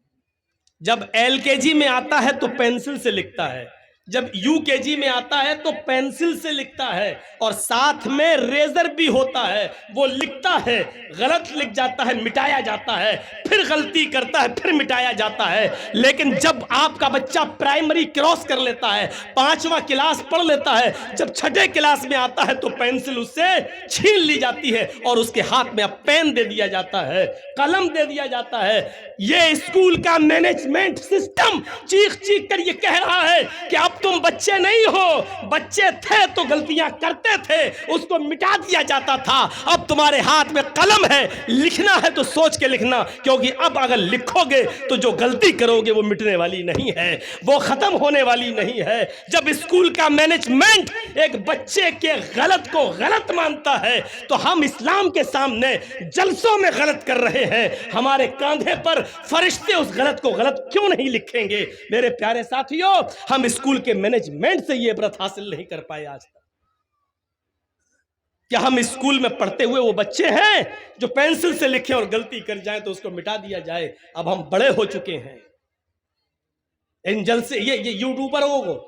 جب ایل کے جی میں آتا ہے تو پینسل سے لکھتا ہے، جب یو کے جی میں آتا ہے تو پینسل سے لکھتا ہے، اور ساتھ میں ریزر بھی ہوتا ہے. وہ لکھتا ہے، غلط لکھ جاتا ہے، مٹایا جاتا ہے، پھر غلطی کرتا ہے، پھر مٹایا جاتا ہے. لیکن جب آپ کا بچہ پرائمری کراس کر لیتا ہے، 5واں کلاس پڑھ لیتا ہے، جب 6 کلاس میں آتا ہے تو پینسل اس سے چھین لی جاتی ہے اور اس کے ہاتھ میں اب پین دے دیا جاتا ہے، قلم دے دیا جاتا ہے. یہ اسکول کا مینجمنٹ سسٹم چیخ چیخ کر یہ کہہ رہا ہے کہ اب تم بچے نہیں ہو، بچے تھے تو غلطیاں کرتے تھے، اس کو مٹا دیا جاتا تھا، اب تمہارے ہاتھ میں قلم ہے، لکھنا ہے تو سوچ کے لکھنا، کیونکہ اب اگر لکھو گے تو جو غلطی کرو گے وہ مٹنے والی نہیں ہے، وہ ختم ہونے والی نہیں ہے. جب اسکول کا مینجمنٹ ایک بچے کے غلط کو غلط مانتا ہے تو ہم اسلام کے سامنے جلسوں میں غلط کر رہے ہیں. ہمارے کاندھے پر فرشتے اس غلط کو غلط کیوں نہیں لکھیں گے؟ میرے پیارے ساتھیوں، ہم اسکول کے مینجمنٹ سے یہ عبرت حاصل نہیں کر پائے آج تک. کیا ہم اسکول میں پڑھتے ہوئے وہ بچے ہیں جو پینسل سے لکھیں اور غلطی کر جائیں تو اس کو مٹا دیا جائے؟ اب ہم بڑے ہو چکے ہیں. ان جلسے یہ یوٹیوبروں کو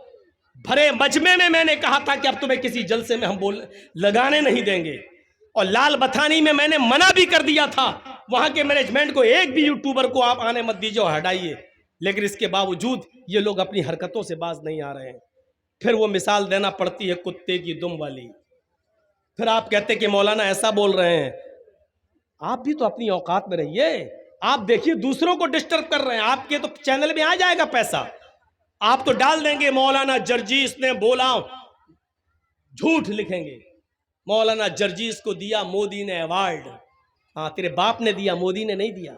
بھرے مجمع میں نے کہا تھا کہ اب تمہیں کسی جلسے میں ہم لگانے نہیں دیں گے، اور لال بتھانی میں نے منع بھی کر دیا تھا وہاں کے مینجمنٹ کو، ایک بھی یوٹیوبر کو آپ آنے مت دیجیے اور ہٹائیے. لیکن اس کے باوجود یہ لوگ اپنی حرکتوں سے باز نہیں آ رہے ہیں. پھر وہ مثال دینا پڑتی ہے کتے کی دم والی. پھر آپ کہتے کہ مولانا ایسا بول رہے ہیں. آپ بھی تو اپنی اوقات میں رہیے. آپ دیکھیے دوسروں کو ڈسٹرب کر رہے ہیں. آپ کے تو چینل میں آ جائے گا پیسہ، آپ تو ڈال دیں گے مولانا جرجیس نے بولا، جھوٹ لکھیں گے مولانا جرجیس کو دیا مودی نے ایوارڈ. ہاں تیرے باپ نے دیا، مودی نے نہیں دیا.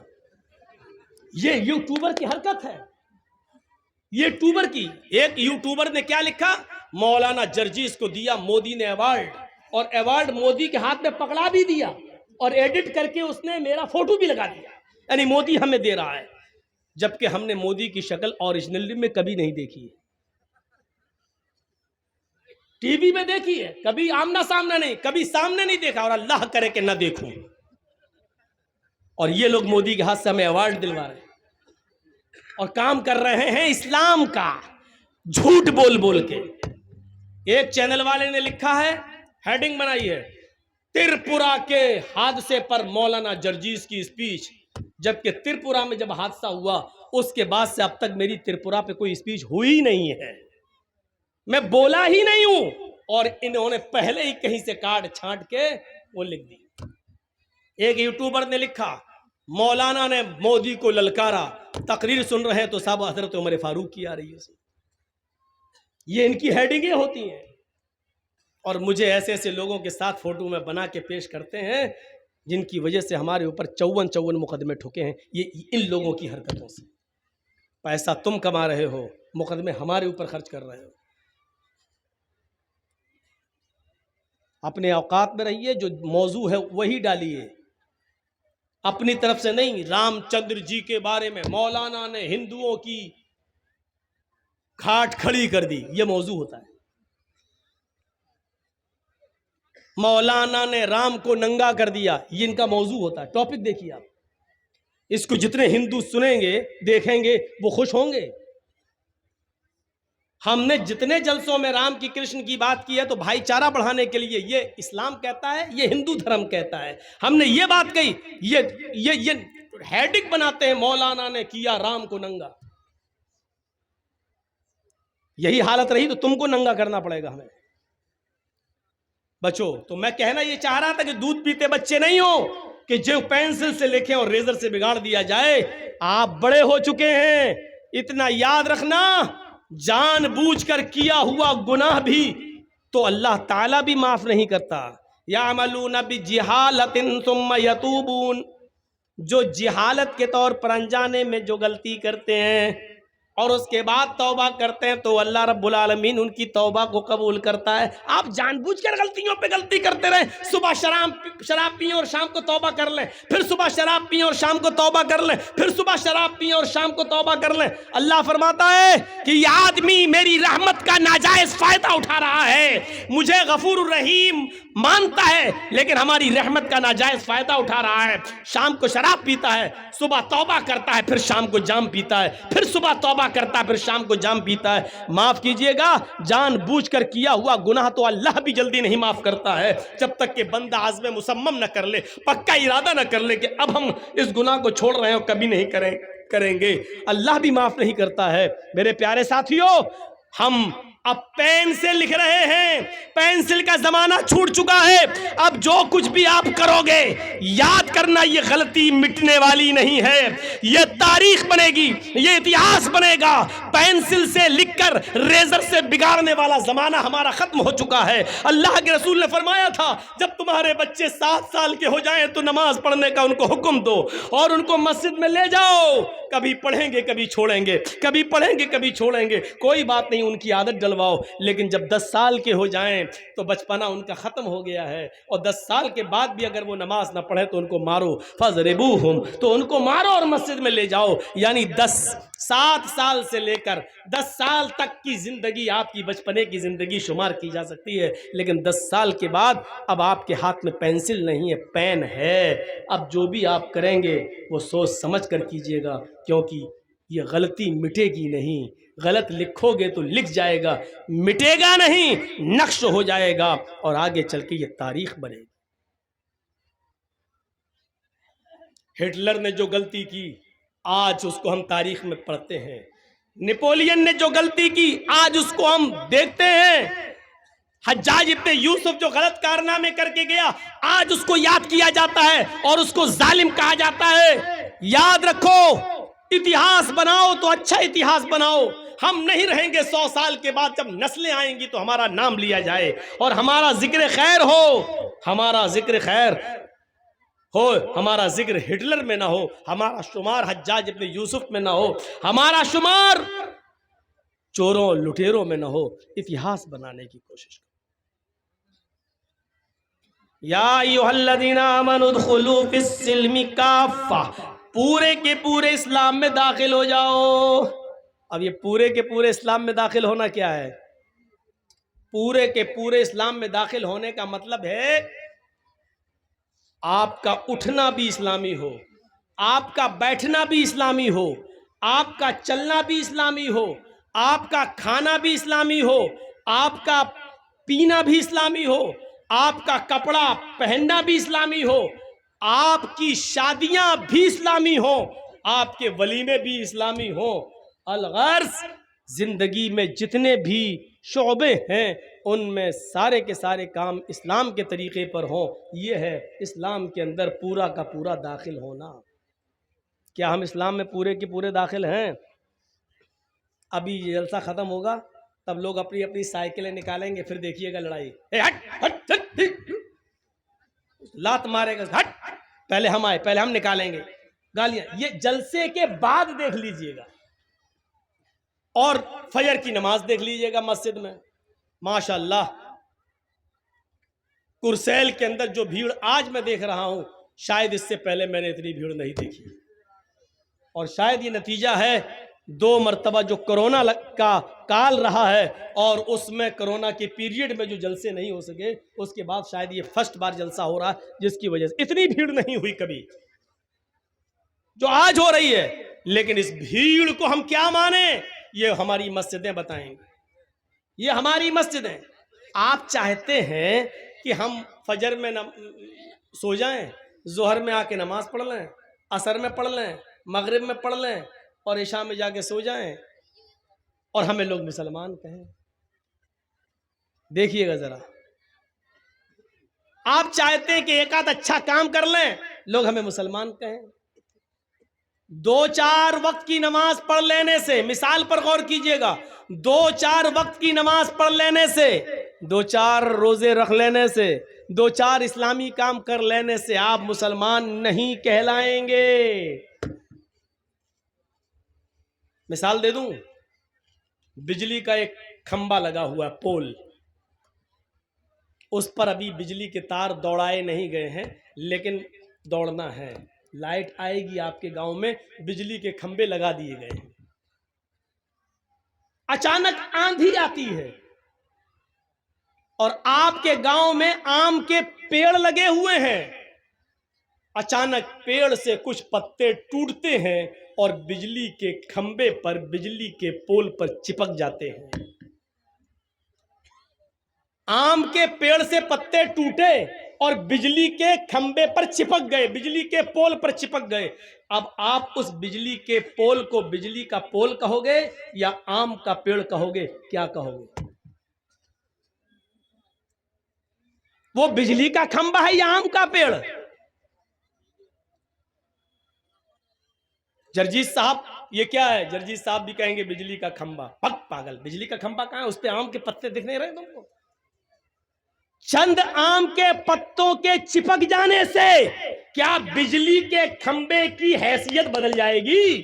یہ یوٹیوبر کی حرکت ہے. یوٹیوبر کی ایک یوٹیوبر نے کیا لکھا؟ مولانا جرجیس کو دیا مودی نے ایوارڈ، اور ایوارڈ مودی کے ہاتھ میں پکڑا بھی دیا، اور ایڈٹ کر کے اس نے میرا فوٹو بھی لگا دیا، یعنی مودی ہمیں دے رہا ہے. جبکہ ہم نے مودی کی شکل اوریجنلی میں کبھی نہیں دیکھی ہے. ٹی وی میں دیکھی ہے، کبھی آمنا سامنا نہیں، کبھی سامنے نہیں دیکھا، اور اللہ کرے کہ نہ دیکھوں. اور یہ لوگ مودی کے ہاتھ سے ہمیں ایوارڈ دلوا رہے ہیں اور کام کر رہے ہیں اسلام کا جھوٹ بول بول کے. ایک چینل والے نے لکھا ہے، ہیڈنگ بنائی ہے، ترپورہ کے حادثے پر مولانا جرجیس کی اسپیچ. جبکہ ترپورہ میں جب حادثہ ہوا اس کے بعد سے اب تک میری ترپورہ پہ کوئی اسپیچ ہوئی نہیں ہے، میں بولا ہی نہیں ہوں، اور انہوں نے پہلے ہی کہیں سے کاٹ چھانٹ کے وہ لکھ دی. ایک یوٹیوبر نے لکھا، مولانا نے مودی کو للکارا، تقریر سن رہے ہیں تو صاحب حضرت عمر فاروق کی آ رہی ہے. یہ ان کی ہیڈنگیں ہوتی ہیں، اور مجھے ایسے ایسے لوگوں کے ساتھ فوٹو میں بنا کے پیش کرتے ہیں جن کی وجہ سے ہمارے اوپر 54 مقدمے ٹھکے ہیں. یہ ان لوگوں کی حرکتوں سے. پیسہ تم کما رہے ہو، مقدمے ہمارے اوپر خرچ کر رہے ہو. اپنے اوقات میں رہیے، جو موضوع ہے وہی ڈالیے، اپنی طرف سے نہیں. رام چندر جی کے بارے میں مولانا نے ہندوؤں کی کھاٹ کھڑی کر دی، یہ موضوع ہوتا ہے. مولانا نے رام کو ننگا کر دیا، یہ ان کا موضوع ہوتا ہے. ٹاپک دیکھیے آپ، اس کو جتنے ہندو سنیں گے دیکھیں گے وہ خوش ہوں گے. ہم نے جتنے جلسوں میں رام کی کرشن کی بات کی ہے تو بھائی چارہ بڑھانے کے لیے، یہ اسلام کہتا ہے، یہ ہندو دھرم کہتا ہے. ہم نے یہ بات کہی، یہ ہیڈنگ بناتے ہیں مولانا نے کیا رام کو ننگا. یہی حالت رہی تو تم کو ننگا کرنا پڑے گا ہمیں. بچو، تو میں کہنا یہ چاہ رہا تھا کہ دودھ پیتے بچے نہیں ہو کہ جو پینسل سے لکھیں اور ریزر سے بگاڑ دیا جائے. آپ بڑے ہو چکے ہیں، اتنا یاد رکھنا، جان بوجھ کر کیا ہوا گناہ بھی تو اللہ تعالیٰ بھی معاف نہیں کرتا. یعملون بجہالۃ ثم یتوبون، جو جہالت کے طور پر انجانے میں جو غلطی کرتے ہیں اور اس کے بعد توبہ کرتے ہیں تو اللہ رب العالمین ان کی توبہ کو قبول کرتا ہے. آپ جان بوجھ کر غلطیوں پہ غلطی کرتے رہیں، صبح شراب پئیں اور شام کو توبہ کر لیں، پھر صبح شراب پئیں اور شام کو توبہ کر لیں، پھر صبح شراب پئیں اور شام کو توبہ کر لیں. اللہ فرماتا ہے کہ یہ آدمی میری رحمت کا ناجائز فائدہ اٹھا رہا ہے، مجھے غفور الرحیم مانتا ہے لیکن ہماری رحمت کا ناجائز فائدہ اٹھا رہا ہے. شام کو شراب پیتا ہے، صبح توبہ کرتا ہے، پھر شام کو جام پیتا ہے، پھر صبح توبہ کرتا ہے، پھر شام کو جام پیتا ہے. معاف کیجئے گا، جان بوجھ کر کیا ہوا گناہ تو اللہ بھی جلدی نہیں معاف کرتا ہے جب تک کہ بندہ عزم مصمم نہ کر لے، پکا ارادہ نہ کر لے کہ اب ہم اس گناہ کو چھوڑ رہے ہیں اور کبھی نہیں کریں گے. اللہ بھی معاف نہیں کرتا ہے. میرے پیارے ساتھیوں، ہم اب پین سے لکھ رہے ہیں، پینسل کا زمانہ چھوٹ چکا ہے. اب جو کچھ بھی آپ کرو گے یاد کرنا یہ غلطی مٹنے والی نہیں ہے، یہ تاریخ بنے گی، یہ اتہاس بنے گا. پینسل سے لکھ کر ریزر سے بگاڑنے والا زمانہ ہمارا ختم ہو چکا ہے. اللہ کے رسول نے فرمایا تھا جب تمہارے بچے 7 سال کے ہو جائیں تو نماز پڑھنے کا ان کو حکم دو اور ان کو مسجد میں لے جاؤ. کبھی پڑھیں گے کبھی چھوڑیں گے، کبھی پڑھیں گے کبھی چھوڑیں گے، کوئی بات نہیں، ان کی عادت ڈلواؤ. لیکن جب 10 سال کے ہو جائیں تو بچپنا ان کا ختم ہو گیا ہے، اور 10 سال کے بعد بھی اگر وہ نماز نہ پڑھے تو ان کو مارو. فَضْرِبُوهُمْ، تو ان کو مارو اور مسجد میں لے جاؤ. یعنی 7 سال سے لے کر 10 سال تک کی زندگی آپ کی بچپنے کی زندگی شمار کی جا سکتی ہے، لیکن 10 سال کے بعد اب آپ کے ہاتھ میں پینسل نہیں ہے، پین ہے. اب جو بھی آپ کریں گے وہ سوچ سمجھ کر کیجئے گا، کیونکہ یہ غلطی مٹے گی نہیں. غلط لکھو گے تو لکھ جائے گا، مٹے گا نہیں، نقش ہو جائے گا اور آگے چل کے یہ تاریخ بنے گی. ہٹلر نے جو غلطی کی آج اس کو ہم تاریخ میں پڑھتے ہیں. نپولین نے جو غلطی کی آج اس کو ہم دیکھتے ہیں. حجاج ابن یوسف جو غلط کارنامے کر کے گیا آج اس کو یاد کیا جاتا ہے اور اس کو ظالم کہا جاتا ہے. یاد رکھو، اتہاس بناؤ تو اچھا اتہاس بناؤ. ہم نہیں رہیں گے 100 سال کے بعد جب نسلیں آئیں گی تو ہمارا نام لیا جائے اور ہمارا ذکر خیر ہو، ہمارا ذکر خیر ہو، ہمارا ذکر ہٹلر میں نہ ہو، ہمارا شمار حجاج ابن یوسف میں نہ ہو، ہمارا شمار چوروں لٹیروں میں نہ ہو. اتہاس بنانے کی کوشش کرو. یا ایھا الذین آمنوا ادخلوا فی السلم کافہ، پورے کے پورے اسلام میں داخل ہو جاؤ. اب یہ پورے کے پورے اسلام میں داخل ہونا کیا ہے؟ پورے کے پورے اسلام میں داخل ہونے کا مطلب ہے آپ کا اٹھنا بھی اسلامی ہو، آپ کا بیٹھنا بھی اسلامی ہو، آپ کا چلنا بھی اسلامی ہو، آپ کا کھانا بھی اسلامی ہو، آپ کا پینا بھی اسلامی ہو، آپ کا کپڑا پہننا بھی اسلامی ہو، آپ کی شادیاں بھی اسلامی ہوں، آپ کے ولیمے بھی اسلامی ہوں. الغرض زندگی میں جتنے بھی شعبے ہیں ان میں سارے کے سارے کام اسلام کے طریقے پر ہوں. یہ ہے اسلام کے اندر پورا کا پورا داخل ہونا. کیا ہم اسلام میں پورے کے پورے داخل ہیں؟ ابھی یہ جلسہ ختم ہوگا تب لوگ اپنی اپنی سائیکلیں نکالیں گے، پھر دیکھیے گا لڑائی، لات مارے گا، ہٹ، پہلے ہم آئے، پہلے ہم نکالیں گے گالیاں. یہ جلسے کے بعد دیکھ لیجئے گا. اور فجر کی نماز دیکھ لیجئے گا مسجد میں، ماشاءاللہ کرسیل کے اندر جو بھیڑ آج میں دیکھ رہا ہوں شاید اس سے پہلے میں نے اتنی بھیڑ نہیں دیکھی. اور شاید یہ نتیجہ ہے 2 مرتبہ جو کرونا کا کال رہا ہے اور اس میں کرونا کے پیریڈ میں جو جلسے نہیں ہو سکے، اس کے بعد شاید یہ فرسٹ بار جلسہ ہو رہا ہے جس کی وجہ سے اتنی بھیڑ نہیں ہوئی کبھی جو آج ہو رہی ہے. لیکن اس بھیڑ کو ہم کیا مانیں؟ یہ ہماری مسجدیں بتائیں گے، یہ ہماری مسجدیں. آپ چاہتے ہیں کہ ہم فجر میں سو جائیں، ظہر میں آ کے نماز پڑھ لیں، عصر میں پڑھ لیں، مغرب میں پڑھ لیں اور عشاء میں جا کے سو جائیں اور ہمیں لوگ مسلمان کہیں؟ دیکھیے گا ذرا، آپ چاہتے ہیں کہ ایک آدھ اچھا کام کر لیں، لوگ ہمیں مسلمان کہیں. دو چار وقت کی نماز پڑھ لینے سے، مثال پر غور کیجئے گا، دو چار وقت کی نماز پڑھ لینے سے، دو چار روزے رکھ لینے سے، دو چار اسلامی کام کر لینے سے آپ مسلمان نہیں کہلائیں گے۔ مثال دے دوں، بجلی کا ایک کھمبا لگا ہوا ہے، پول، اس پر ابھی بجلی کے تار دوڑائے نہیں گئے ہیں لیکن دوڑنا ہے۔ لائٹ آئے گی آپ کے گاؤں میں، بجلی کے کھمبے لگا دیے گئے ہیں، اچانک آندھی آتی ہے اور آپ کے گاؤں میں آم کے پیڑ لگے ہوئے ہیں، اچانک پیڑ سے کچھ پتے ٹوٹتے ہیں اور بجلی کے کھمبے پر، بجلی کے پول پر چپک جاتے ہیں۔ آم کے پیڑ سے پتے ٹوٹے اور بجلی کے کھمبے پر چپک گئے، بجلی کے پول پر چپک گئے۔ اب آپ اس بجلی کے پول کو بجلی کا پول کہو گے یا آم کا پیڑ کہو گے؟ کیا کہو گے؟ وہ بجلی کا کھمبا ہے یا آم کا پیڑ؟ جرجیت صاحب یہ کیا ہے؟ جرجیت صاحب بھی کہیں گے بجلی کا کھمبا۔ پاگل، بجلی کا کھمبا کہاں ہے؟ اس پہ آم کے پتے دکھ نہیں رہے تم کو؟ چند آم کے پتوں کے چپک جانے سے کیا بجلی کے کھمبے کی حیثیت بدل جائے گی؟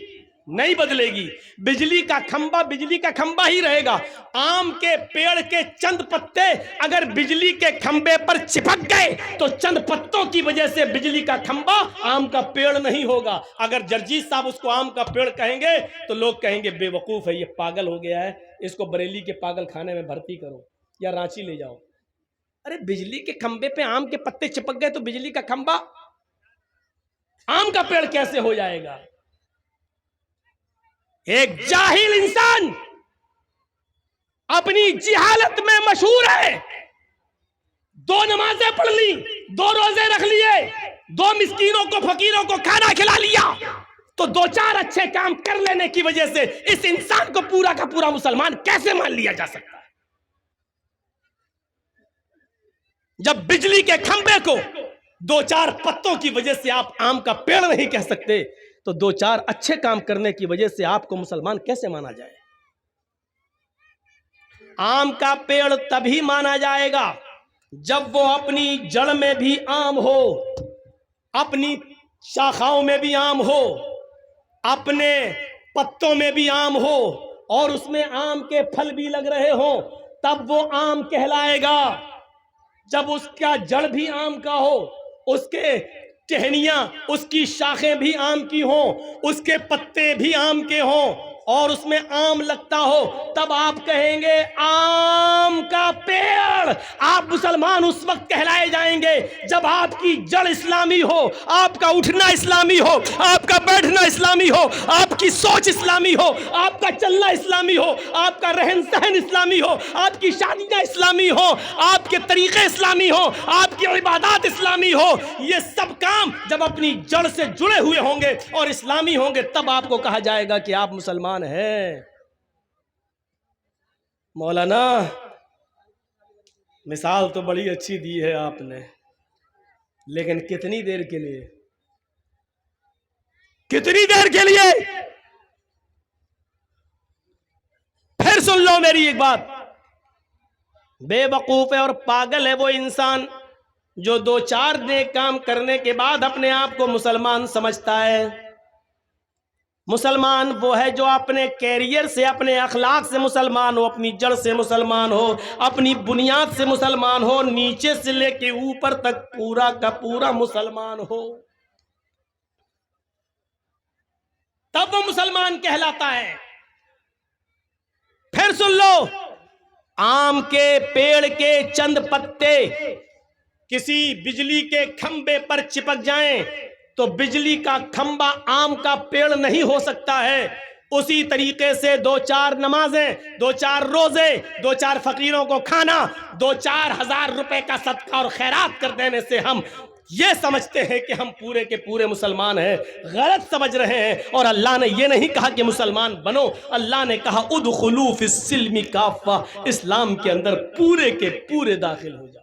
نہیں بدلے گی۔ بجلی کا کھمبا بجلی کا کھمبا ہی رہے گا۔ آم کے پیڑ کے چند پتے اگر بجلی کے کھمبے پر چپک گئے تو چند پتوں کی وجہ سے بجلی کا کھمبا آم کا پیڑ نہیں ہوگا۔ اگر جرجیت صاحب اس کو آم کا پیڑ کہیں گے تو لوگ کہیں گے بے وقوف ہے، یہ پاگل ہو گیا ہے، اس کو بریلی کے پاگل خانے میں بھرتی کرو یا رانچی لے جاؤ۔ ارے بجلی کے کھمبے پہ آم کے پتے چپک گئے تو بجلی کا کھمبا آم کا پیڑ کیسے ہو جائے گا؟ ایک جاہل انسان اپنی جہالت میں مشہور ہے، دو نمازیں پڑھ لی، دو روزے رکھ لیے، دو مسکینوں کو فقیروں کو کھانا کھلا لیا، تو دو چار اچھے کام کر لینے کی وجہ سے اس انسان کو پورا کا پورا مسلمان کیسے مان لیا جا سکتا ہے؟ جب بجلی کے کھمبے کو دو چار پتوں کی وجہ سے آپ آم کا پیڑ نہیں کہہ سکتے تو دو چار اچھے کام کرنے کی وجہ سے آپ کو مسلمان کیسے مانا جائے؟ آم کا پیڑ تبھی مانا جائے گا جب وہ اپنی جڑ میں بھی آم ہو، اپنی شاخاؤں میں بھی آم ہو، اپنے پتوں میں بھی آم ہو اور اس میں آم کے پھل بھی لگ رہے ہوں، تب وہ آم کہلائے گا۔ جب اس کا جڑ بھی آم کا ہو، اس کے ٹہنیاں، اس کی شاخیں بھی آم کی ہوں، اس کے پتے بھی آم کے ہوں اور اس میں آم لگتا ہو، تب آپ کہیں گے آم کا پیڑ۔ آپ مسلمان اس وقت کہلائے جائیں گے جب آپ کی جڑ اسلامی ہو، آپ کا اٹھنا اسلامی ہو، آپ کا بیٹھنا اسلامی ہو، آپ کی سوچ اسلامی ہو، آپ کا چلنا اسلامی ہو، آپ کا رہن سہن اسلامی ہو، آپ کی شادیاں اسلامی ہو، آپ کے طریقے اسلامی ہو، آپ کی عبادات اسلامی ہو۔ یہ سب کام جب اپنی جڑ سے جڑے ہوئے ہوں گے اور اسلامی ہوں گے تب آپ کو کہا جائے گا کہ آپ مسلمان ہیں۔ مولانا مثال تو بڑی اچھی دی ہے آپ نے، لیکن کتنی دیر کے لیے؟ کتنی دیر کے لیے؟ پھر سن لو میری ایک بات، بے وقوف ہے اور پاگل ہے وہ انسان جو دو چار نیک کام کرنے کے بعد اپنے آپ کو مسلمان سمجھتا ہے۔ مسلمان وہ ہے جو اپنے کیریئر سے، اپنے اخلاق سے مسلمان ہو، اپنی جڑ سے مسلمان ہو، اپنی بنیاد سے مسلمان ہو، نیچے سے لے کے اوپر تک پورا کا پورا مسلمان ہو، تب وہ مسلمان کہلاتا ہے۔ پھر سن لو، آم کے پیڑ کے چند پتے کسی بجلی کے کھمبے پر چپک جائیں تو بجلی کا کھمبا آم کا پیڑ نہیں ہو سکتا ہے۔ اسی طریقے سے دو چار نمازیں، دو چار روزے، دو چار فقیروں کو کھانا، 2-4 ہزار روپے کا صدقہ اور خیرات کر دینے سے ہم یہ سمجھتے ہیں کہ ہم پورے کے پورے مسلمان ہیں، غلط سمجھ رہے ہیں۔ اور اللہ نے یہ نہیں کہا کہ مسلمان بنو، اللہ نے کہا ادخلوا فی السلم کافہ، اسلام کے اندر پورے کے پورے داخل ہو جاؤ۔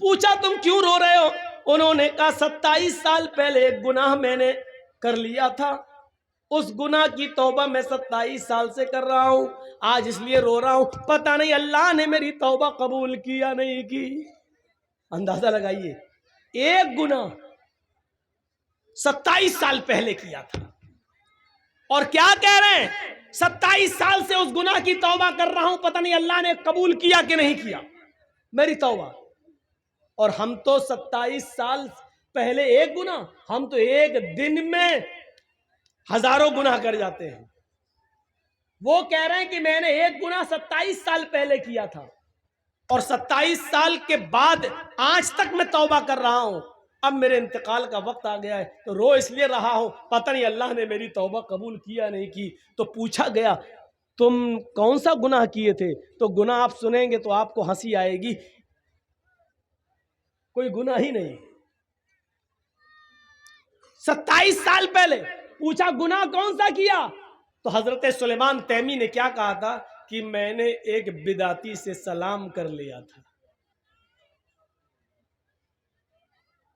پوچھا تم کیوں رو رہے ہو؟ انہوں نے کہا 27 سال پہلے ایک گناہ میں نے کر لیا تھا، اس گناہ کی توبہ میں 27 سال سے کر رہا ہوں، آج اس لیے رو رہا ہوں، پتہ نہیں اللہ نے میری توبہ قبول کی یا نہیں کی۔ اندازہ لگائیے، ایک گناہ 27 سال پہلے کیا تھا، اور کیا کہہ رہے ہیں 27 سال سے اس گناہ کی توبہ کر رہا ہوں، پتہ نہیں اللہ نے قبول کیا کہ نہیں کیا میری توبہ۔ اور ہم تو 27 سال پہلے ایک گناہ، ہم تو ایک دن میں ہزاروں گناہ کر جاتے ہیں۔ وہ کہہ رہے ہیں کہ میں نے ایک گناہ 27 سال پہلے کیا تھا، اور 27 سال کے بعد آج تک میں توبہ کر رہا ہوں، اب میرے انتقال کا وقت آ گیا ہے تو رو اس لیے رہا ہوں، پتہ نہیں اللہ نے میری توبہ قبول کیا نہیں کی۔ تو پوچھا گیا تم کون سا گناہ کیے تھے؟ تو گناہ آپ سنیں گے تو آپ کو ہنسی آئے گی، کوئی گناہ ہی نہیں۔ 27 سال پہلے پوچھا گناہ کون سا کیا؟ تو حضرت سلیمان تیمی نے کیا کہا تھا کہ میں نے ایک بدعتی سے سلام کر لیا تھا۔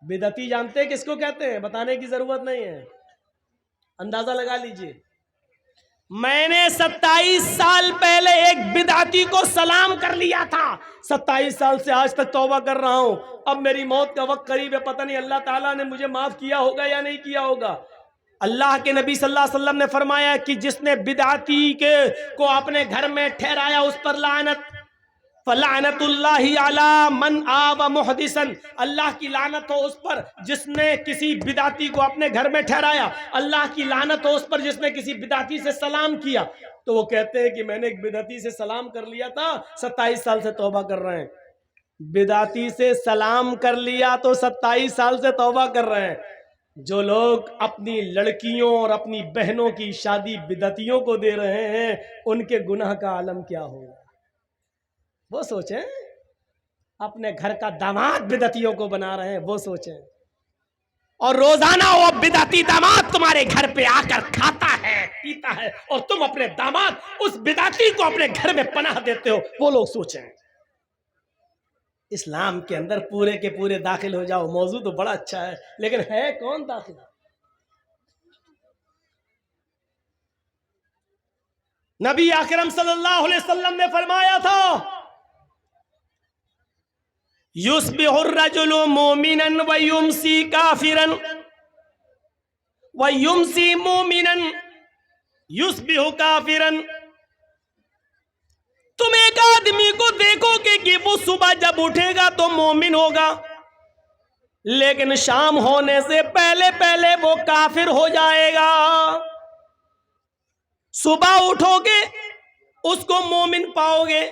بدعتی جانتے ہیں کس کو کہتے ہیں؟ بتانے کی ضرورت نہیں ہے، اندازہ لگا لیجئے۔ میں نے 27 سال پہلے ایک بدعتی کو سلام کر لیا تھا، 27 سال سے آج تک توبہ کر رہا ہوں، اب میری موت کا وقت قریب ہے، پتہ نہیں اللہ تعالیٰ نے مجھے معاف کیا ہوگا یا نہیں کیا ہوگا۔ اللہ کے نبی صلی اللہ علیہ وسلم نے فرمایا کہ جس نے بدعتی کو اپنے گھر میں ٹھہرایا اس پر لعنت، فلعنت اللہ علی من آوى محدثا، اللہ کی لعنت ہو اس پر جس نے کسی بدعتی کو اپنے گھر میں ٹھہرایا، اللہ کی لعنت ہو اس پر جس نے کسی بدعتی سے سلام کیا۔ تو وہ کہتے ہیں کہ میں نے ایک بدعتی سے سلام کر لیا تھا، 27 سال سے توبہ کر رہے ہیں۔ بدعتی سے سلام کر لیا تو 27 سال سے توبہ کر رہے ہیں۔ جو لوگ اپنی لڑکیوں اور اپنی بہنوں کی شادی بدعتیوں کو دے رہے ہیں، ان کے گناہ کا عالم کیا ہوگا؟ وہ سوچیں، اپنے گھر کا داماد بدعتیوں کو بنا رہے ہیں، وہ سوچیں، اور روزانہ وہ بدعتی داماد تمہارے گھر پہ آ کر کھاتا ہے پیتا ہے، اور تم اپنے داماد اس بدعتی کو اپنے گھر میں پناہ دیتے ہو، وہ لوگ سوچیں۔ اسلام کے اندر پورے کے پورے داخل ہو جاؤ، موضوع تو بڑا اچھا ہے لیکن ہے کون داخل؟ نبی اکرم صلی اللہ علیہ وسلم نے فرمایا تھا یصبح الرجل مومنا ویمسی کافرا ویمسی مومنا یصبح کافرا۔ تم ایک آدمی کو دیکھو گے کہ وہ صبح جب اٹھے گا تو مومن ہوگا، لیکن شام ہونے سے پہلے پہلے وہ کافر ہو جائے گا۔ صبح اٹھو گے اس کو مومن پاؤ گے،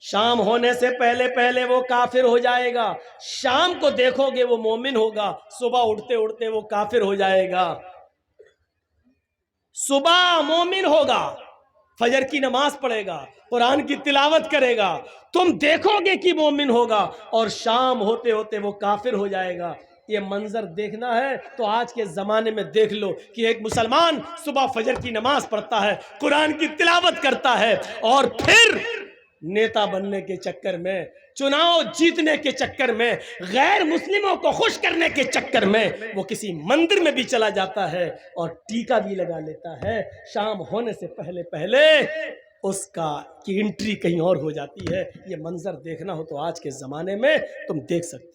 شام ہونے سے پہلے پہلے وہ کافر ہو جائے گا۔ شام کو دیکھو گے وہ مومن ہوگا، صبح اٹھتے اٹھتے وہ کافر ہو جائے گا۔ صبح مومن ہوگا، فجر کی نماز پڑھے گا، قرآن کی تلاوت کرے گا، تم دیکھو گے کہ مومن ہوگا، اور شام ہوتے ہوتے وہ کافر ہو جائے گا۔ یہ منظر دیکھنا ہے تو آج کے زمانے میں دیکھ لو کہ ایک مسلمان صبح فجر کی نماز پڑھتا ہے، قرآن کی تلاوت کرتا ہے، اور پھر نیتا بننے کے چکر میں، چناؤ جیتنے کے چکر میں، غیر مسلموں کو خوش کرنے کے چکر میں وہ کسی مندر میں بھی چلا جاتا ہے اور ٹیکا بھی لگا لیتا ہے۔ شام ہونے سے پہلے پہلے اس کی انٹری کہیں اور ہو جاتی ہے۔ یہ منظر دیکھنا ہو تو آج کے زمانے میں تم دیکھ سکتے